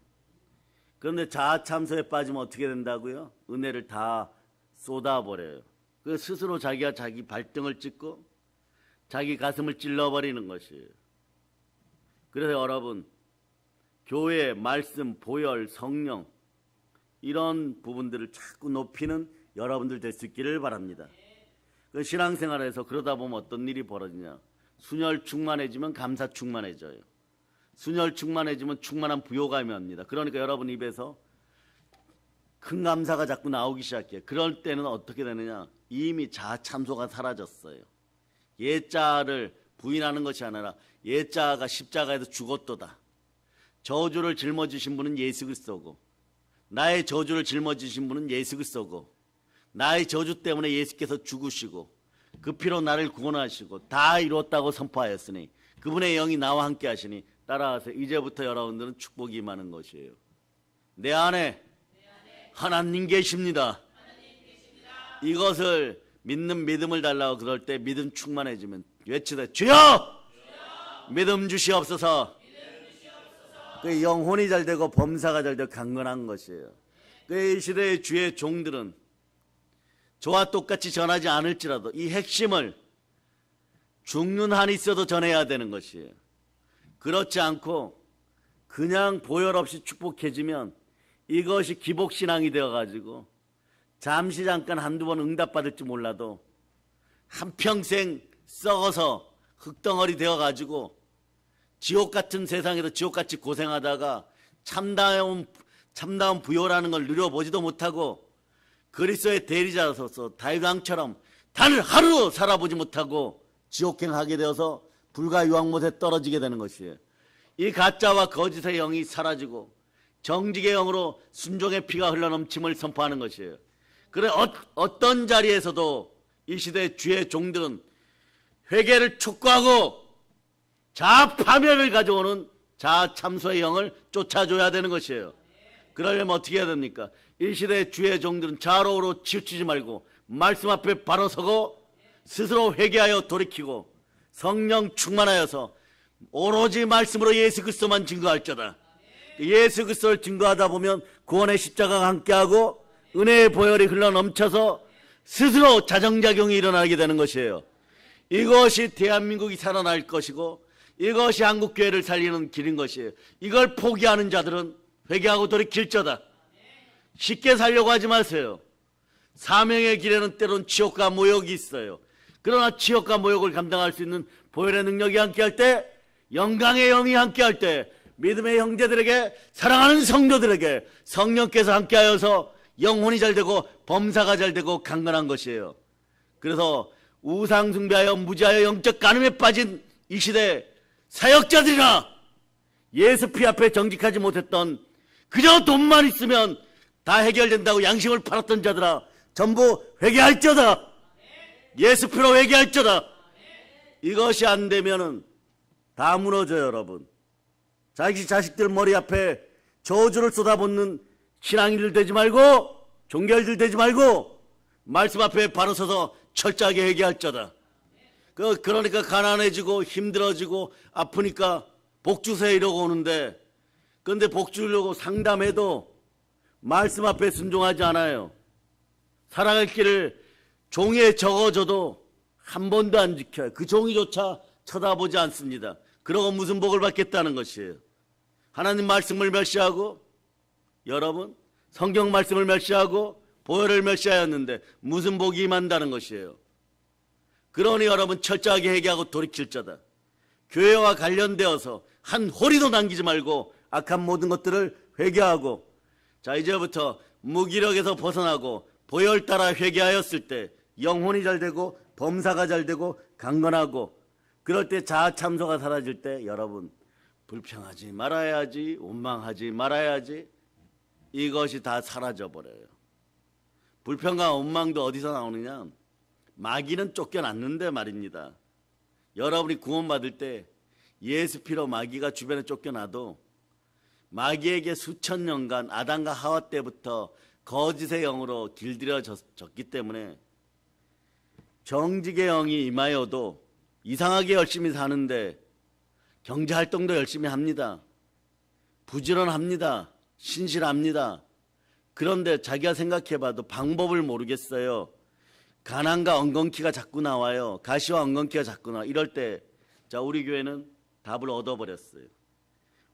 그런데 자아 참소에 빠지면 어떻게 된다고요? 은혜를 다 쏟아버려요. 그 스스로 자기가 자기 발등을 찍고 자기 가슴을 찔러버리는 것이에요. 그래서 여러분, 교회, 말씀, 보혈, 성령 이런 부분들을 자꾸 높이는 여러분들 될 수 있기를 바랍니다. 그 신앙생활에서 그러다 보면 어떤 일이 벌어지냐. 순혈 충만해지면 감사 충만해져요. 순혈 충만해지면 충만한 부요감이 옵니다. 그러니까 여러분 입에서 큰 감사가 자꾸 나오기 시작해요. 그럴 때는 어떻게 되느냐. 이미 자아 참소가 사라졌어요. 옛자아를 부인하는 것이 아니라 옛자아가 십자가에서 죽었도다. 저주를 짊어지신 분은 예수 그리스도고, 나의 저주를 짊어지신 분은 예수 그리스도고, 나의 저주 때문에 예수께서 죽으시고 그 피로 나를 구원하시고 다 이루었다고 선포하였으니 그분의 영이 나와 함께 하시니 따라서 이제부터 여러분들은 축복이 임하는 것이에요. 내 안에 하나님 계십니다. 이것을 믿는 믿음을 달라고 그럴 때 믿음 충만해지면 외치되 주여! 믿음 주시옵소서. 그 영혼이 잘 되고 범사가 잘 되고 강건한 것이에요. 그 이 시대의 주의 종들은 저와 똑같이 전하지 않을지라도 이 핵심을 죽는 한이 있어도 전해야 되는 것이에요. 그렇지 않고 그냥 보혈 없이 축복해지면 이것이 기복신앙이 되어가지고 잠시 잠깐 한두 번 응답받을지 몰라도 한평생 썩어서 흙덩어리 되어가지고 지옥 같은 세상에서 지옥같이 고생하다가 참다운 부요라는 걸 누려보지도 못하고 그리스도의 대리자로서 다윗 왕처럼 단 하루 살아보지 못하고 지옥행하게 되어서 불과 유황못에 떨어지게 되는 것이에요. 이 가짜와 거짓의 영이 사라지고 정직의 영으로 순종의 피가 흘러넘침을 선포하는 것이에요. 그래 어떤 자리에서도 이 시대의 주의 종들은 회개를 촉구하고 자아 파멸을 가져오는 자아 참소의 영을 쫓아줘야 되는 것이에요. 그러려면 어떻게 해야 됩니까? 이 시대의 주의 종들은 자로우로 치우치지 말고 말씀 앞에 바로 서고 스스로 회개하여 돌이키고 성령 충만하여서 오로지 말씀으로 예수 그리스도만 증거할지어다. 예수 그리스도를 증거하다 보면 구원의 십자가가 함께하고 은혜의 보혈이 흘러넘쳐서 스스로 자정작용이 일어나게 되는 것이에요. 이것이 대한민국이 살아날 것이고 이것이 한국교회를 살리는 길인 것이에요. 이걸 포기하는 자들은 회개하고 돌이킬지어다. 쉽게 살려고 하지 마세요. 사명의 길에는 때론 지옥과 모욕이 있어요. 그러나 지옥과 모욕을 감당할 수 있는 보혈의 능력이 함께할 때, 영광의 영이 함께할 때, 믿음의 형제들에게, 사랑하는 성도들에게 성령께서 함께하여서 영혼이 잘되고 범사가 잘되고 강건한 것이에요. 그래서 우상 숭배하여 무지하여 영적 간음에 빠진 이 시대 사역자들이나 예수 피 앞에 정직하지 못했던 그저 돈만 있으면 다 해결된다고 양심을 팔았던 자들아 전부 회개할지어다. 예수 피로 회개할지어다. 이것이 안 되면은 다 무너져요. 여러분, 자식들 머리 앞에 저주를 쏟아붓는 신앙인들 되지 말고 종교인들 되지 말고 말씀 앞에 바로 서서 철저하게 회개할지어다. 그러니까 가난해지고 힘들어지고 아프니까 복 주세요 이러고 오는데, 그런데 복 주려고 상담해도 말씀 앞에 순종하지 않아요. 살아갈 길을 종이에 적어줘도 한 번도 안 지켜요. 그 종이조차 쳐다보지 않습니다. 그러고 무슨 복을 받겠다는 것이에요. 하나님 말씀을 멸시하고, 여러분 성경 말씀을 멸시하고 보혈을 멸시하였는데 무슨 복이 임한다는 것이에요. 그러니 여러분 철저하게 회개하고 돌이킬자다. 교회와 관련되어서 한 호리도 남기지 말고 악한 모든 것들을 회개하고, 자 이제부터 무기력에서 벗어나고 보혈 따라 회개하였을 때 영혼이 잘되고 범사가 잘되고 강건하고, 그럴 때 자아 참소가 사라질 때 여러분 불평하지 말아야지, 원망하지 말아야지, 이것이 다 사라져버려요. 불평과 원망도 어디서 나오느냐, 마귀는 쫓겨났는데 말입니다. 여러분이 구원받을 때 예수 피로 마귀가 주변에 쫓겨나도 마귀에게 수천 년간 아담과 하와 때부터 거짓의 영으로 길들여졌기 때문에 정직의 영이 임하여도 이상하게 열심히 사는데 경제활동도 열심히 합니다. 부지런합니다. 신실합니다. 그런데 자기가 생각해봐도 방법을 모르겠어요. 가난과 엉겅퀴가 자꾸 나와요. 가시와 엉겅퀴가 자꾸 나와. 이럴 때 자, 우리 교회는 답을 얻어버렸어요.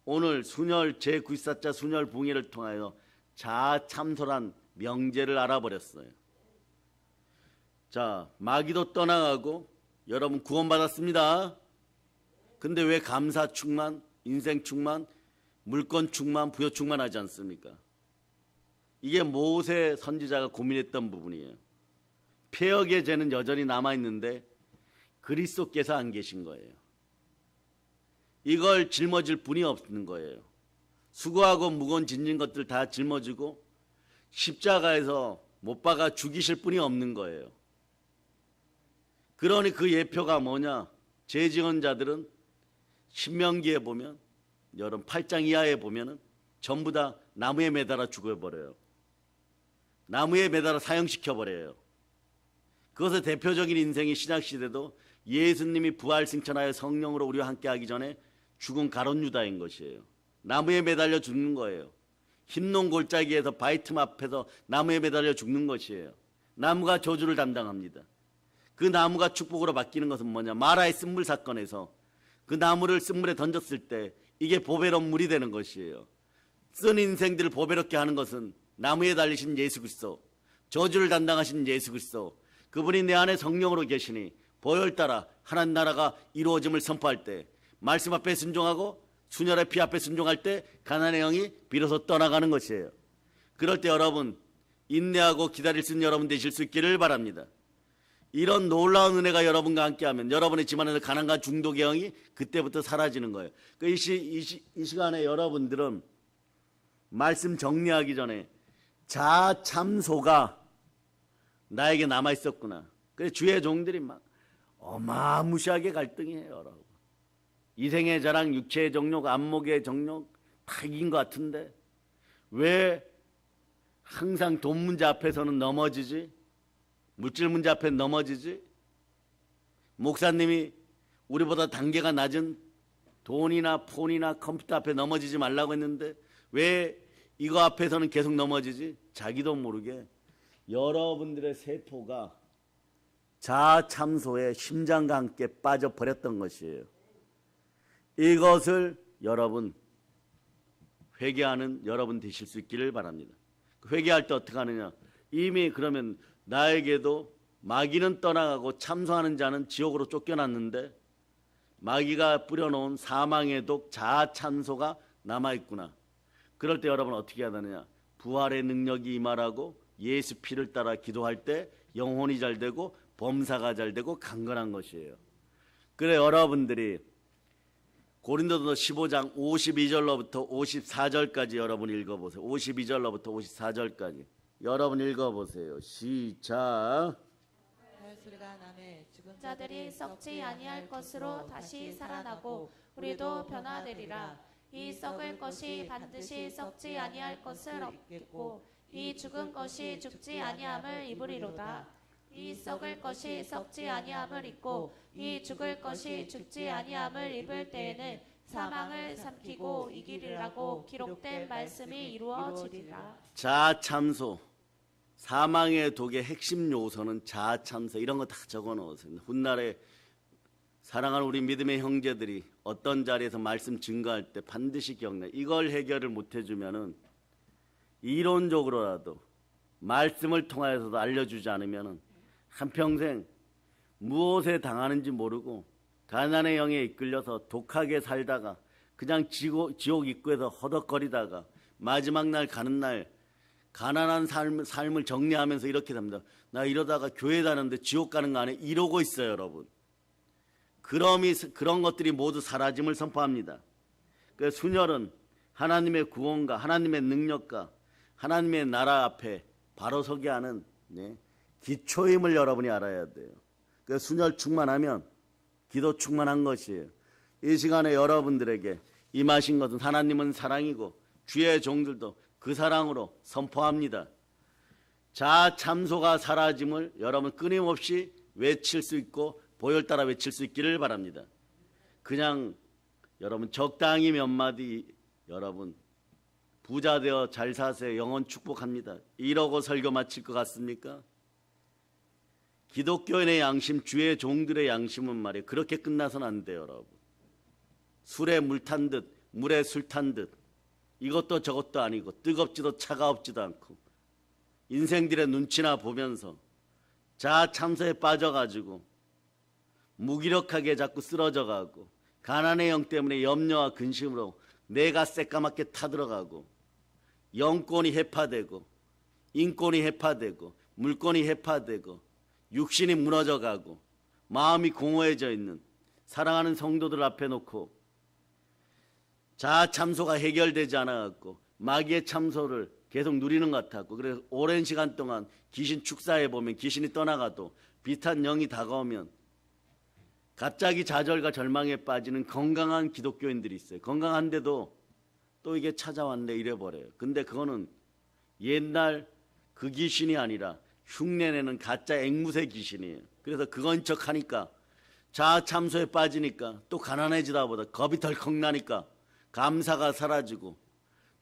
오늘 순혈 제94자 순혈 붕괴를 통하여 자아참소란 명제를 알아버렸어요. 자, 마귀도 떠나가고 여러분 구원받았습니다. 근데 왜 감사 충만, 인생 충만, 물권 충만, 부여 충만하지 않습니까? 이게 모세 선지자가 고민했던 부분이에요. 폐역의 죄는 여전히 남아있는데 그리스도께서 안 계신 거예요. 이걸 짊어질 분이 없는 거예요. 수고하고 무거운 짐진 것들 다 짊어지고 십자가에서 못 박아 죽이실 분이 없는 거예요. 그러니 그 예표가 뭐냐? 죄 지은 자들은 신명기에 보면 여러분 8장 이하에 보면은 전부 다 나무에 매달아 죽어버려요. 나무에 매달아 사형시켜버려요. 그것의 대표적인 인생이 신약시대도 예수님이 부활 승천하여 성령으로 우리와 함께하기 전에 죽은 가룟 유다인 것이에요. 나무에 매달려 죽는 거예요. 흰농 골짜기에서 바이틈 앞에서 나무에 매달려 죽는 것이에요. 나무가 저주를 담당합니다. 그 나무가 축복으로 바뀌는 것은 뭐냐? 마라의 쓴물 사건에서 그 나무를 쓴물에 던졌을 때 이게 보배로운 물이 되는 것이에요. 쓴 인생들을 보배롭게 하는 것은 나무에 달리신 예수 그리스도, 저주를 담당하신 예수 그리스도, 그분이 내 안에 성령으로 계시니 보혈 따라 하나님 나라가 이루어짐을 선포할 때, 말씀 앞에 순종하고 순혈의 피 앞에 순종할 때 가난의 영이 비로소 떠나가는 것이에요. 그럴 때 여러분 인내하고 기다릴 수 있는 여러분 되실 수 있기를 바랍니다. 이런 놀라운 은혜가 여러분과 함께하면 여러분의 집안에서 가난과 중독의 영이 그때부터 사라지는 거예요. 이 시간에 여러분들은 말씀 정리하기 전에 자아참소가 나에게 남아있었구나. 그래서 주의 종들이 막 어마무시하게 갈등해요. 여러분. 이생의 자랑, 육체의 정욕, 안목의 정욕 다 이긴 것 같은데 왜 항상 돈 문제 앞에서는 넘어지지? 물질 문제 앞에 넘어지지? 목사님이 우리보다 단계가 낮은 돈이나 폰이나 컴퓨터 앞에 넘어지지 말라고 했는데 왜 이거 앞에서는 계속 넘어지지? 자기도 모르게 여러분들의 세포가 자아참소에 심장과 함께 빠져버렸던 것이에요. 이것을 여러분 회개하는 여러분 되실 수 있기를 바랍니다. 회개할 때 어떻게 하느냐? 이미 그러면 나에게도 마귀는 떠나가고 참소하는 자는 지옥으로 쫓겨났는데 마귀가 뿌려놓은 사망의 독 자아참소가 남아있구나. 그럴 때 여러분 어떻게 해야 되느냐? 부활의 능력이 임하라고 예수 피를 따라 기도할 때 영혼이 잘 되고 범사가 잘 되고 강건한 것이에요. 그래 여러분들이 고린도서 15장 52절로부터 54절까지 여러분 읽어보세요. 52절로부터 54절까지 여러분 읽어보세요. 시작. 소리가 나네. 죽은 자들이 썩지 아니할 것으로 다시 살아나고 우리도 변화되리라. 이 썩을 것이 반드시 썩지 아니할 것을 얻겠고 이 죽은 것이 죽지 아니함을 입으리로다. 이 썩을 것이 썩지 아니함을 입고 이 죽을 것이 죽지 아니함을 입을 때에는 사망을 삼키고 이기리라고 기록된 말씀이 이루어지리라. 자아참소, 사망의 독의 핵심 요소는 자아참소. 이런 거 다 적어놓으세요. 훗날에 사랑하는 우리 믿음의 형제들이 어떤 자리에서 말씀 증거할 때 반드시 기억나. 이걸 해결을 못해주면은 이론적으로라도 말씀을 통하여서도 알려주지 않으면은 한평생 무엇에 당하는지 모르고 가난의 영에 이끌려서 독하게 살다가 그냥 지옥 입구에서 허덕거리다가 마지막 날 가는 날 가난한 삶을 정리하면서 이렇게 됩니다. 나 이러다가 교회 다녔는데 지옥 가는 거 아니에요? 이러고 있어요. 여러분. 그런 것들이 모두 사라짐을 선포합니다. 그 순혈은 하나님의 구원과 하나님의 능력과 하나님의 나라 앞에 바로 서게 하는 기초임을 여러분이 알아야 돼요. 그 순혈 충만하면 기도 충만한 것이에요. 이 시간에 여러분들에게 임하신 것은 하나님은 사랑이고 주의 종들도 그 사랑으로 선포합니다. 자아 참소가 사라짐을 여러분 끊임없이 외칠 수 있고 보혈 따라 외칠 수 있기를 바랍니다. 그냥 여러분 적당히 몇 마디 여러분 부자 되어 잘 사세요 영원 축복합니다 이러고 설교 마칠 것 같습니까? 기독교인의 양심, 주의 종들의 양심은 말이에요. 그렇게 끝나서는 안 돼요, 여러분. 술에 물 탄 듯, 물에 술 탄 듯, 이것도 저것도 아니고 뜨겁지도 차가웁지도 않고 인생들의 눈치나 보면서 자아 참소에 빠져가지고 무기력하게 자꾸 쓰러져가고 가난의 영 때문에 염려와 근심으로 내가 새까맣게 타들어가고 영권이 해파되고 인권이 해파되고 물권이 해파되고 육신이 무너져가고 마음이 공허해져 있는 사랑하는 성도들 앞에 놓고 자아 참소가 해결되지 않아갖고 마귀의 참소를 계속 누리는 것 같았고 그래서 오랜 시간 동안 귀신 축사해 보면 귀신이 떠나가도 비슷한 영이 다가오면 갑자기 좌절과 절망에 빠지는 건강한 기독교인들이 있어요. 건강한데도 또 이게 찾아왔네 이래버려요. 근데 그거는 옛날 그 귀신이 아니라 흉내내는 가짜 앵무새 귀신이에요. 그래서 그건 척하니까 자아 참소에 빠지니까 또 가난해지다 보다 겁이 덜컥 나니까 감사가 사라지고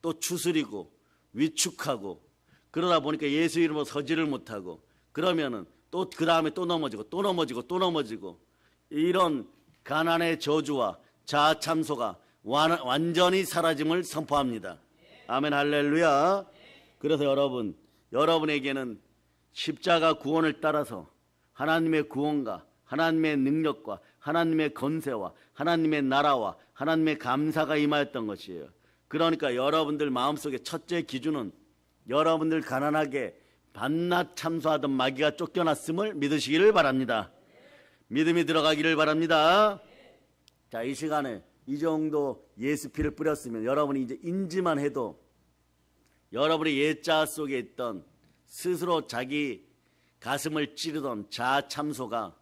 또 추스리고 위축하고 그러다 보니까 예수 이름으로 서지를 못하고 그러면은 또 그 다음에 또 넘어지고 또 넘어지고 또 넘어지고 이런 가난의 저주와 자아 참소가 완전히 사라짐을 선포합니다. 아멘 할렐루야. 그래서 여러분에게는 십자가 구원을 따라서 하나님의 구원과 하나님의 능력과 하나님의 건세와 하나님의 나라와 하나님의 감사가 임하였던 것이에요. 그러니까 여러분들 마음속에 첫째 기준은 여러분들 가난하게 밤낮 참소하던 마귀가 쫓겨났음을 믿으시기를 바랍니다. 믿음이 들어가기를 바랍니다. 자, 이 시간에 이 정도 예수 피를 뿌렸으면 여러분이 이제 인지만 해도 여러분의 옛자아 속에 있던 스스로 자기 가슴을 찌르던 자아 참소가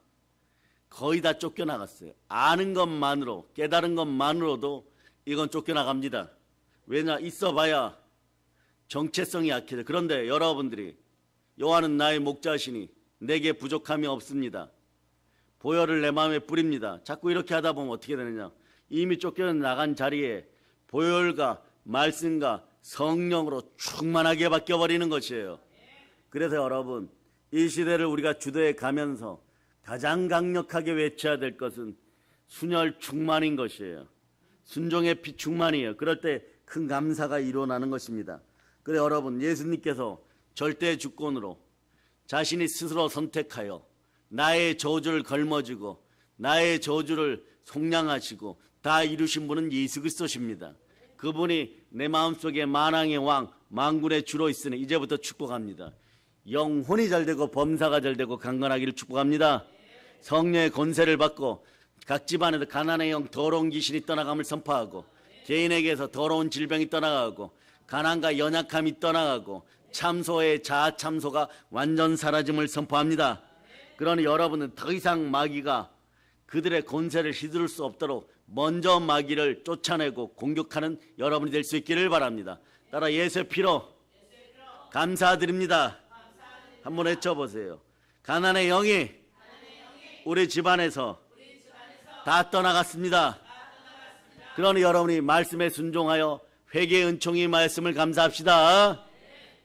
거의 다 쫓겨나갔어요. 아는 것만으로 깨달은 것만으로도 이건 쫓겨나갑니다. 왜냐 있어봐야 정체성이 약해져. 그런데 여러분들이 여호와는 나의 목자시니 내게 부족함이 없습니다. 보혈을 내 마음에 뿌립니다. 자꾸 이렇게 하다 보면 어떻게 되느냐. 이미 쫓겨나간 자리에 보혈과 말씀과 성령으로 충만하게 바뀌어버리는 것이에요. 그래서 여러분 이 시대를 우리가 주도해 가면서 가장 강력하게 외쳐야 될 것은 순혈 충만인 것이에요. 순종의 피 충만이에요. 그럴 때 큰 감사가 일어나는 것입니다. 그래 여러분 예수님께서 절대 주권으로 자신이 스스로 선택하여 나의 저주를 걸머쥐고 나의 저주를 속량하시고 다 이루신 분은 예수 그리스도십니다. 그분이 내 마음속에 만왕의 왕 만군의 주로 있으니 이제부터 축복합니다. 영혼이 잘되고 범사가 잘되고 강건하기를 축복합니다. 성령의 권세를 받고 각 집안에서 가난의 영 더러운 귀신이 떠나감을 선포하고 개인에게서 더러운 질병이 떠나가고 가난과 연약함이 떠나가고 참소의 자아 참소가 완전 사라짐을 선포합니다. 그러니 여러분은 더 이상 마귀가 그들의 권세를 휘두를 수 없도록 먼저 마귀를 쫓아내고 공격하는 여러분이 될 수 있기를 바랍니다. 따라 예수의 피로 감사드립니다. 한번 외쳐보세요. 가난의 영이 우리 집안에서 다 떠나갔습니다. 그러니 여러분이 말씀에 순종하여 회개의 은총이 말씀을 감사합시다.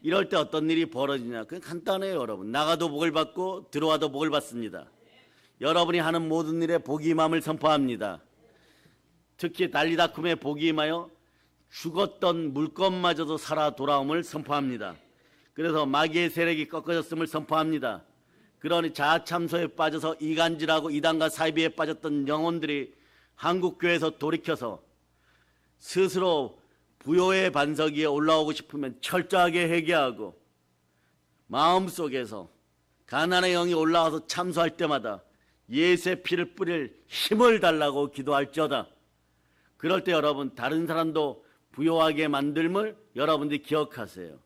이럴 때 어떤 일이 벌어지냐. 그냥 간단해요. 여러분 나가도 복을 받고 들어와도 복을 받습니다. 여러분이 하는 모든 일에 복이 임함을 선포합니다. 특히 달리다쿰의 복이 임하여 죽었던 물건마저도 살아 돌아옴을 선포합니다. 그래서 마귀의 세력이 꺾어졌음을 선포합니다. 그러니 자아 참소에 빠져서 이간질하고 이단과 사이비에 빠졌던 영혼들이 한국교회에서 돌이켜서 스스로 부요의 반석 위에 올라오고 싶으면 철저하게 회개하고 마음속에서 가난의 영이 올라와서 참소할 때마다 예수의 피를 뿌릴 힘을 달라고 기도할지어다. 그럴 때 여러분 다른 사람도 부요하게 만들물 여러분들이 기억하세요.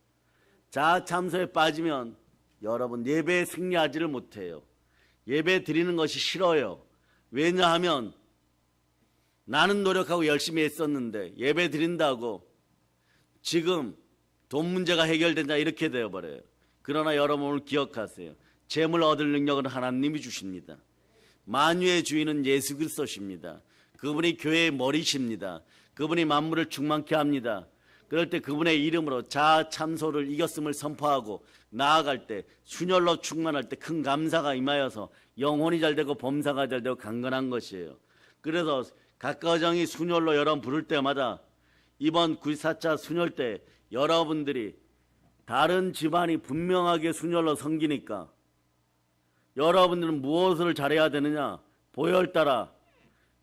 자아 참소에 빠지면 여러분 예배에 승리하지를 못해요. 예배 드리는 것이 싫어요. 왜냐하면 나는 노력하고 열심히 했었는데 예배 드린다고 지금 돈 문제가 해결된다 이렇게 되어버려요. 그러나 여러분 오늘 기억하세요. 재물 얻을 능력은 하나님이 주십니다. 만유의 주인은 예수 그리스도십니다. 그분이 교회의 머리십니다. 그분이 만물을 충만케 합니다. 그럴 때 그분의 이름으로 자아 참소를 이겼음을 선포하고 나아갈 때 순혈로 충만할 때 큰 감사가 임하여서 영혼이 잘되고 범사가 잘되고 강건한 것이에요. 그래서 각 가정이 순혈로 여러분 부를 때마다 이번 94차 순혈 때 여러분들이 다른 집안이 분명하게 순혈로 섬기니까 여러분들은 무엇을 잘해야 되느냐? 보혈 따라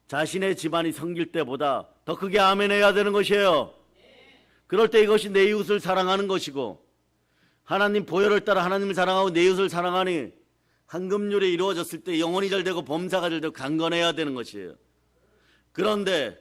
자신의 집안이 섬길 때보다 더 크게 아멘 해야 되는 것이에요. 그럴 때 이것이 내 이웃을 사랑하는 것이고, 하나님 보혈을 따라 하나님을 사랑하고 내 이웃을 사랑하니 황금률이 이루어졌을 때 영혼이 잘되고 범사가 잘되고 강건해야 되는 것이에요. 그런데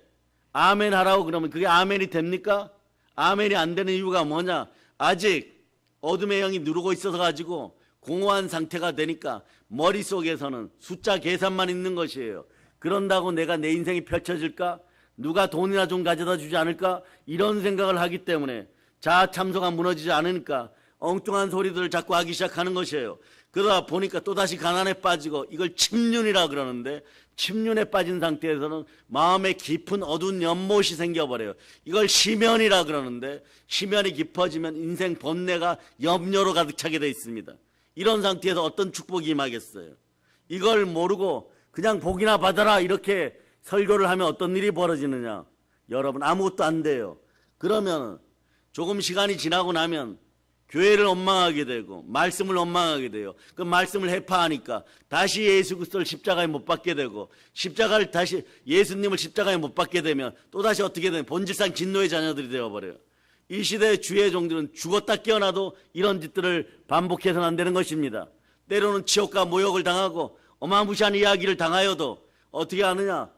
아멘 하라고 그러면 그게 아멘이 됩니까? 아멘이 안 되는 이유가 뭐냐? 아직 어둠의 영이 누르고 있어서 가지고 공허한 상태가 되니까 머릿속에서는 숫자 계산만 있는 것이에요. 그런다고 내가 내 인생이 펼쳐질까? 누가 돈이나 좀 가져다 주지 않을까? 이런 생각을 하기 때문에 자아 참소가 무너지지 않으니까 엉뚱한 소리들을 자꾸 하기 시작하는 것이에요. 그러다 보니까 또다시 가난에 빠지고, 이걸 침륜이라 그러는데, 침륜에 빠진 상태에서는 마음에 깊은 어두운 연못이 생겨버려요. 이걸 심연이라 그러는데, 심연이 깊어지면 인생 번뇌가 염려로 가득 차게 되어 있습니다. 이런 상태에서 어떤 축복이 임하겠어요? 이걸 모르고 그냥 복이나 받아라 이렇게 설교를 하면 어떤 일이 벌어지느냐? 여러분, 아무것도 안 돼요. 그러면 조금 시간이 지나고 나면 교회를 원망하게 되고 말씀을 원망하게 돼요. 그 말씀을 해파하니까 다시 예수 그리스도를 십자가에 못 박게 되고, 십자가를 다시 예수님을 십자가에 못 박게 되면 또다시 어떻게 되면 본질상 진노의 자녀들이 되어버려요. 이 시대의 주의 종들은 죽었다 깨어나도 이런 짓들을 반복해서는 안 되는 것입니다. 때로는 치욕과 모욕을 당하고 어마무시한 이야기를 당하여도 어떻게 하느냐?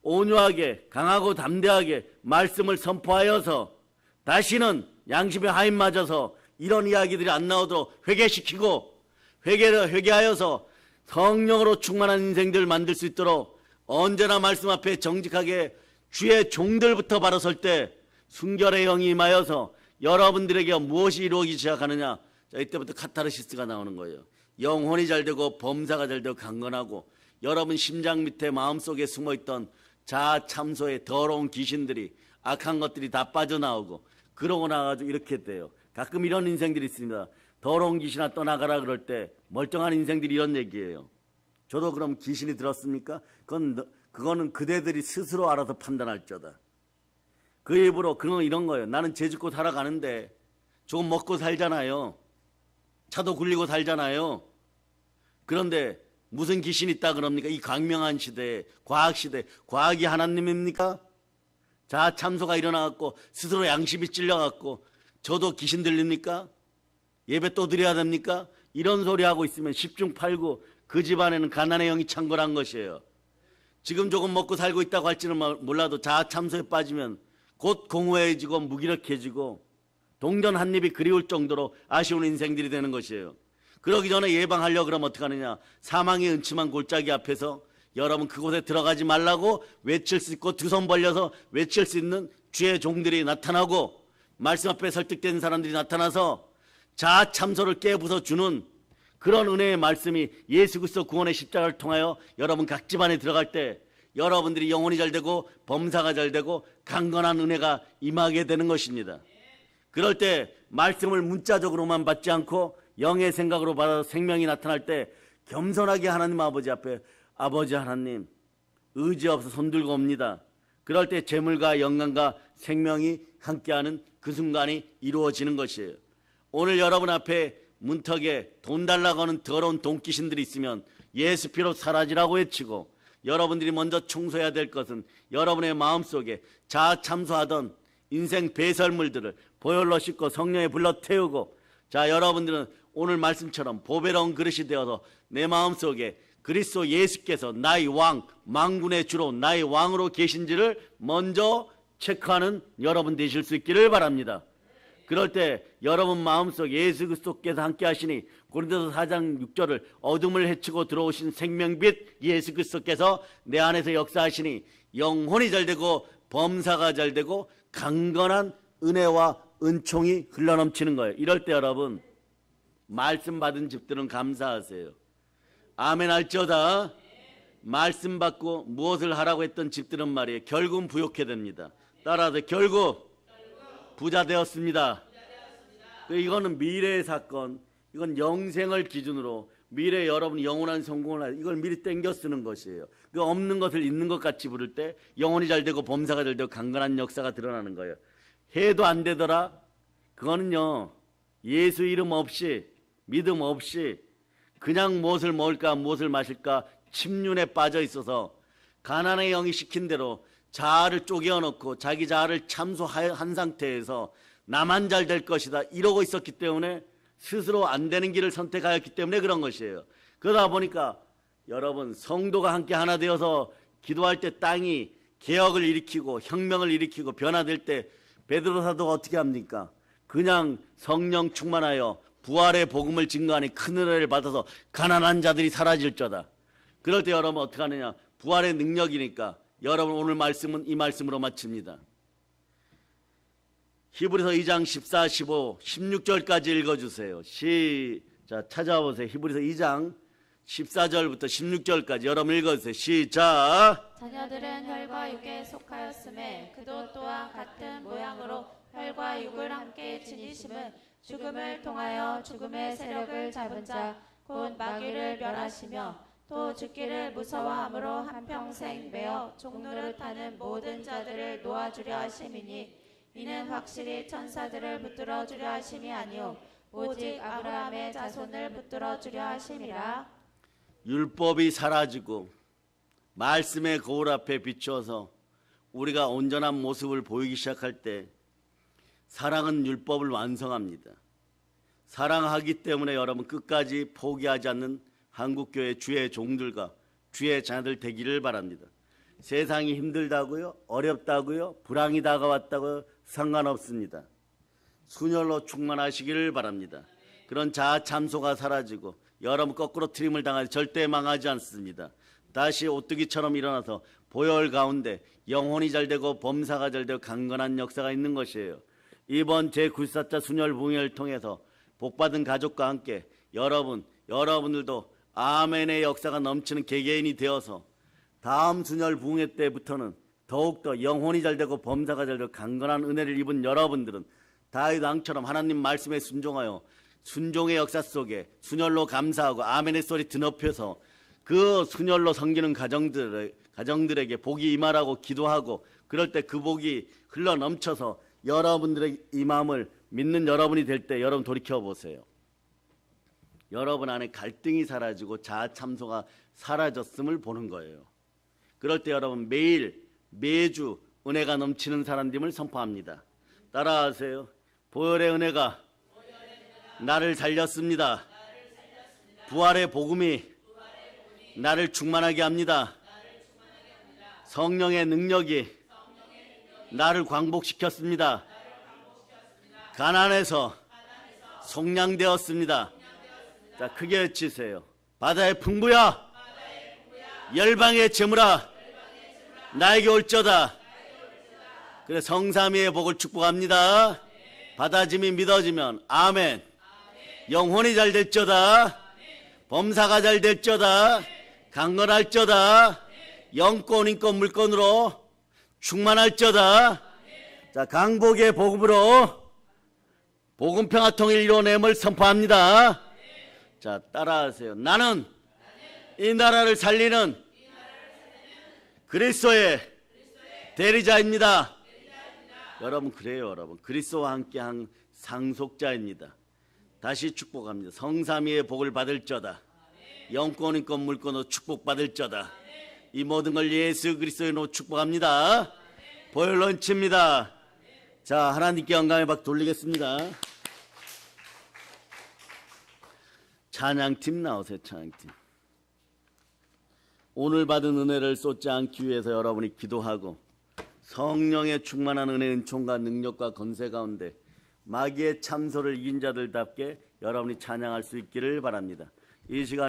온유하게 강하고 담대하게 말씀을 선포하여서 다시는 양심의 하인 맞아서 이런 이야기들이 안 나오도록 회개시키고, 회개하여서 성령으로 충만한 인생들을 만들 수 있도록 언제나 말씀 앞에 정직하게 주의 종들부터 바로 설 때 순결의 영이 임하여서 여러분들에게 무엇이 이루어지기 시작하느냐? 자, 이때부터 카타르시스가 나오는 거예요. 영혼이 잘되고 범사가 잘되고 강건하고, 여러분 심장 밑에 마음속에 숨어있던 자아 참소의 더러운 귀신들이, 악한 것들이 다 빠져나오고, 그러고 나가지고 이렇게 돼요. 가끔 이런 인생들이 있습니다. 더러운 귀신아 떠나가라 그럴 때 멀쩡한 인생들이 이런 얘기예요. 저도 그럼 귀신이 들었습니까? 그거는 그대들이 스스로 알아서 판단할저다. 그 입으로 그런 이런 거예요. 나는 죄 짓고 살아가는데 조금 먹고 살잖아요. 차도 굴리고 살잖아요. 그런데 무슨 귀신이 있다 그럽니까? 이 광명한 시대에, 과학시대, 과학이 하나님입니까? 자아 참소가 일어나갖고 스스로 양심이 찔려갖고 저도 귀신 들립니까? 예배 또 드려야 됩니까? 이런 소리 하고 있으면 10중 8구 그 집안에는 가난의 영이 창궐한 것이에요. 지금 조금 먹고 살고 있다고 할지는 몰라도 자아 참소에 빠지면 곧 공허해지고 무기력해지고 동전 한 입이 그리울 정도로 아쉬운 인생들이 되는 것이에요. 그러기 전에 예방하려고 그러면 어떡하느냐? 사망의 은침한 골짜기 앞에서 여러분 그곳에 들어가지 말라고 외칠 수 있고 두 손 벌려서 외칠 수 있는 주의 종들이 나타나고, 말씀 앞에 설득된 사람들이 나타나서 자아 참소를 깨부숴주는 그런 은혜의 말씀이 예수 그리스도 구원의 십자가를 통하여 여러분 각 집안에 들어갈 때 여러분들이 영혼이 잘되고 범사가 잘되고 강건한 은혜가 임하게 되는 것입니다. 그럴 때 말씀을 문자적으로만 받지 않고 영의 생각으로 받아서 생명이 나타날 때 겸손하게 하나님 아버지 앞에, 아버지 하나님 의지 없어 손들고 옵니다. 그럴 때 재물과 영광과 생명이 함께하는 그 순간이 이루어지는 것이에요. 오늘 여러분 앞에 문턱에 돈 달라고 하는 더러운 돈귀신들이 있으면 예수 피로 사라지라고 외치고, 여러분들이 먼저 청소해야 될 것은 여러분의 마음속에 자아 참소하던 인생 배설물들을 보혈로 씻고 성령에 불러 태우고, 자, 여러분들은 오늘 말씀처럼 보배로운 그릇이 되어서 내 마음속에 그리스도 예수께서 나의 왕, 만군의 주로 나의 왕으로 계신지를 먼저 체크하는 여러분 되실 수 있기를 바랍니다. 그럴 때 여러분 마음속 예수 그리스도께서 함께 하시니, 고린도서 4장 6절을 어둠을 헤치고 들어오신 생명빛 예수 그리스도께서 내 안에서 역사하시니 영혼이 잘되고 범사가 잘되고 강건한 은혜와 은총이 흘러넘치는 거예요. 이럴 때 여러분 말씀 받은 집들은 감사하세요. 아멘 할지어다. 말씀 받고 무엇을 하라고 했던 집들은 말이에요. 결국은 부욕해 됩니다. 따라서 결국 부자 되었습니다. 이거는 미래의 사건, 이건 영생을 기준으로 미래에 여러분이 영원한 성공을 할 이걸 미리 땡겨 쓰는 것이에요. 그 없는 것을 있는 것 같이 부를 때 영혼이 잘 되고 범사가 잘 되고 강건한 역사가 드러나는 거예요. 해도 안 되더라. 그거는요 예수 이름 없이 믿음 없이 그냥 무엇을 먹을까 무엇을 마실까 침륜에 빠져 있어서 가난의 영이 시킨 대로 자아를 쪼개어 놓고 자기 자아를 참소한 상태에서 나만 잘 될 것이다 이러고 있었기 때문에 스스로 안 되는 길을 선택하였기 때문에 그런 것이에요. 그러다 보니까 여러분 성도가 함께 하나 되어서 기도할 때 땅이 개혁을 일으키고 혁명을 일으키고 변화될 때 베드로 사도가 어떻게 합니까? 그냥 성령 충만하여 부활의 복음을 증거하니 큰 은혜를 받아서 가난한 자들이 사라질 자다. 그럴 때 여러분 어떻게 하느냐? 부활의 능력이니까 여러분 오늘 말씀은 이 말씀으로 마칩니다. 히브리서 2장 14, 15, 16절까지 읽어주세요. 시작 찾아보세요. 히브리서 2장 14절부터 16절까지 여러분 읽어주세요. 시작. 자녀들은 혈과 육에 속하였음에 그도 또한 같은 모양으로 혈과 육을 함께 지니심은 죽음을 통하여 죽음의 세력을 잡은 자 곧 마귀를 멸하시며 또 죽기를 무서워함으로 한평생 매어 종노릇하는 모든 자들을 놓아주려 하심이니 이는 확실히 천사들을 붙들어 주려 하심이 아니요 오직 아브라함의 자손을 붙들어 주려 하심이라. 율법이 사라지고 말씀의 거울 앞에 비추어서 우리가 온전한 모습을 보이기 시작할 때 사랑은 율법을 완성합니다. 사랑하기 때문에 여러분 끝까지 포기하지 않는 한국교회 주의 종들과 주의 자녀들 되기를 바랍니다. 세상이 힘들다고요? 어렵다고요? 불황이 다가왔다고요? 상관없습니다. 순혈로 충만하시기를 바랍니다. 그런 자아 참소가 사라지고 여러분 거꾸로 트림을 당하지 절대 망하지 않습니다. 다시 오뚜기처럼 일어나서 보혈 가운데 영혼이 잘 되고 범사가 잘 되고 강건한 역사가 있는 것이에요. 이번 제94차 순혈 붕회를 통해서 복받은 가족과 함께 여러분들도 아멘의 역사가 넘치는 개개인이 되어서 다음 순혈 붕회 때부터는 더욱더 영혼이 잘 되고 범사가 잘 되고 강건한 은혜를 입은 여러분들은 다윗 왕처럼 하나님 말씀에 순종하여 순종의 역사 속에 순혈로 감사하고 아멘의 소리 드높여서 그 순혈로 섬기는 가정들에게 복이 임하라고 기도하고 그럴 때 그 복이 흘러 넘쳐서 여러분들의 이 마음을 믿는 여러분이 될 때 여러분 돌이켜보세요. 여러분 안에 갈등이 사라지고 자아 참소가 사라졌음을 보는 거예요. 그럴 때 여러분 매주 은혜가 넘치는 사람됨을 선포합니다. 따라하세요. 보혈의 은혜가 나를 살렸습니다. 부활의 복음이 나를 충만하게 합니다. 성령의 능력이 나를 광복시켰습니다. 가난해서 속량되었습니다. 자, 크게 외치세요. 바다의 풍부야, 열방의 재물아, 나에게 올저다. 그래 성삼위의 복을 축복합니다. 받아짐이 믿어지면 아멘. 영혼이 잘 될저다. 범사가 잘 될저다. 강건할저다. 영권 인권 물권으로 충만할저다. 자, 강복의 복음으로 복음평화 통일 이뤄냄을 선포합니다. 자, 따라하세요. 나는 이 나라를 살리는 그리스도의 대리자입니다. 여러분 그래요. 여러분 그리스도와 함께한 상속자입니다. 다시 축복합니다. 성삼위의 복을 받을저다. 영권 인권 물권으로 축복받을저다. 이 모든 걸 예수 그리스도로 축복합니다. 보혈 넘칩니다. 자, 하나님께 영광의 박 돌리겠습니다. 찬양팀 나오세요. 찬양팀. 오늘 받은 은혜를 쏟지 않기 위해서 여러분이 기도하고 성령의 충만한 은혜, 은총과 능력과 건세 가운데 마귀의 참소를 이긴 자들답게 여러분이 찬양할 수 있기를 바랍니다. 이 시간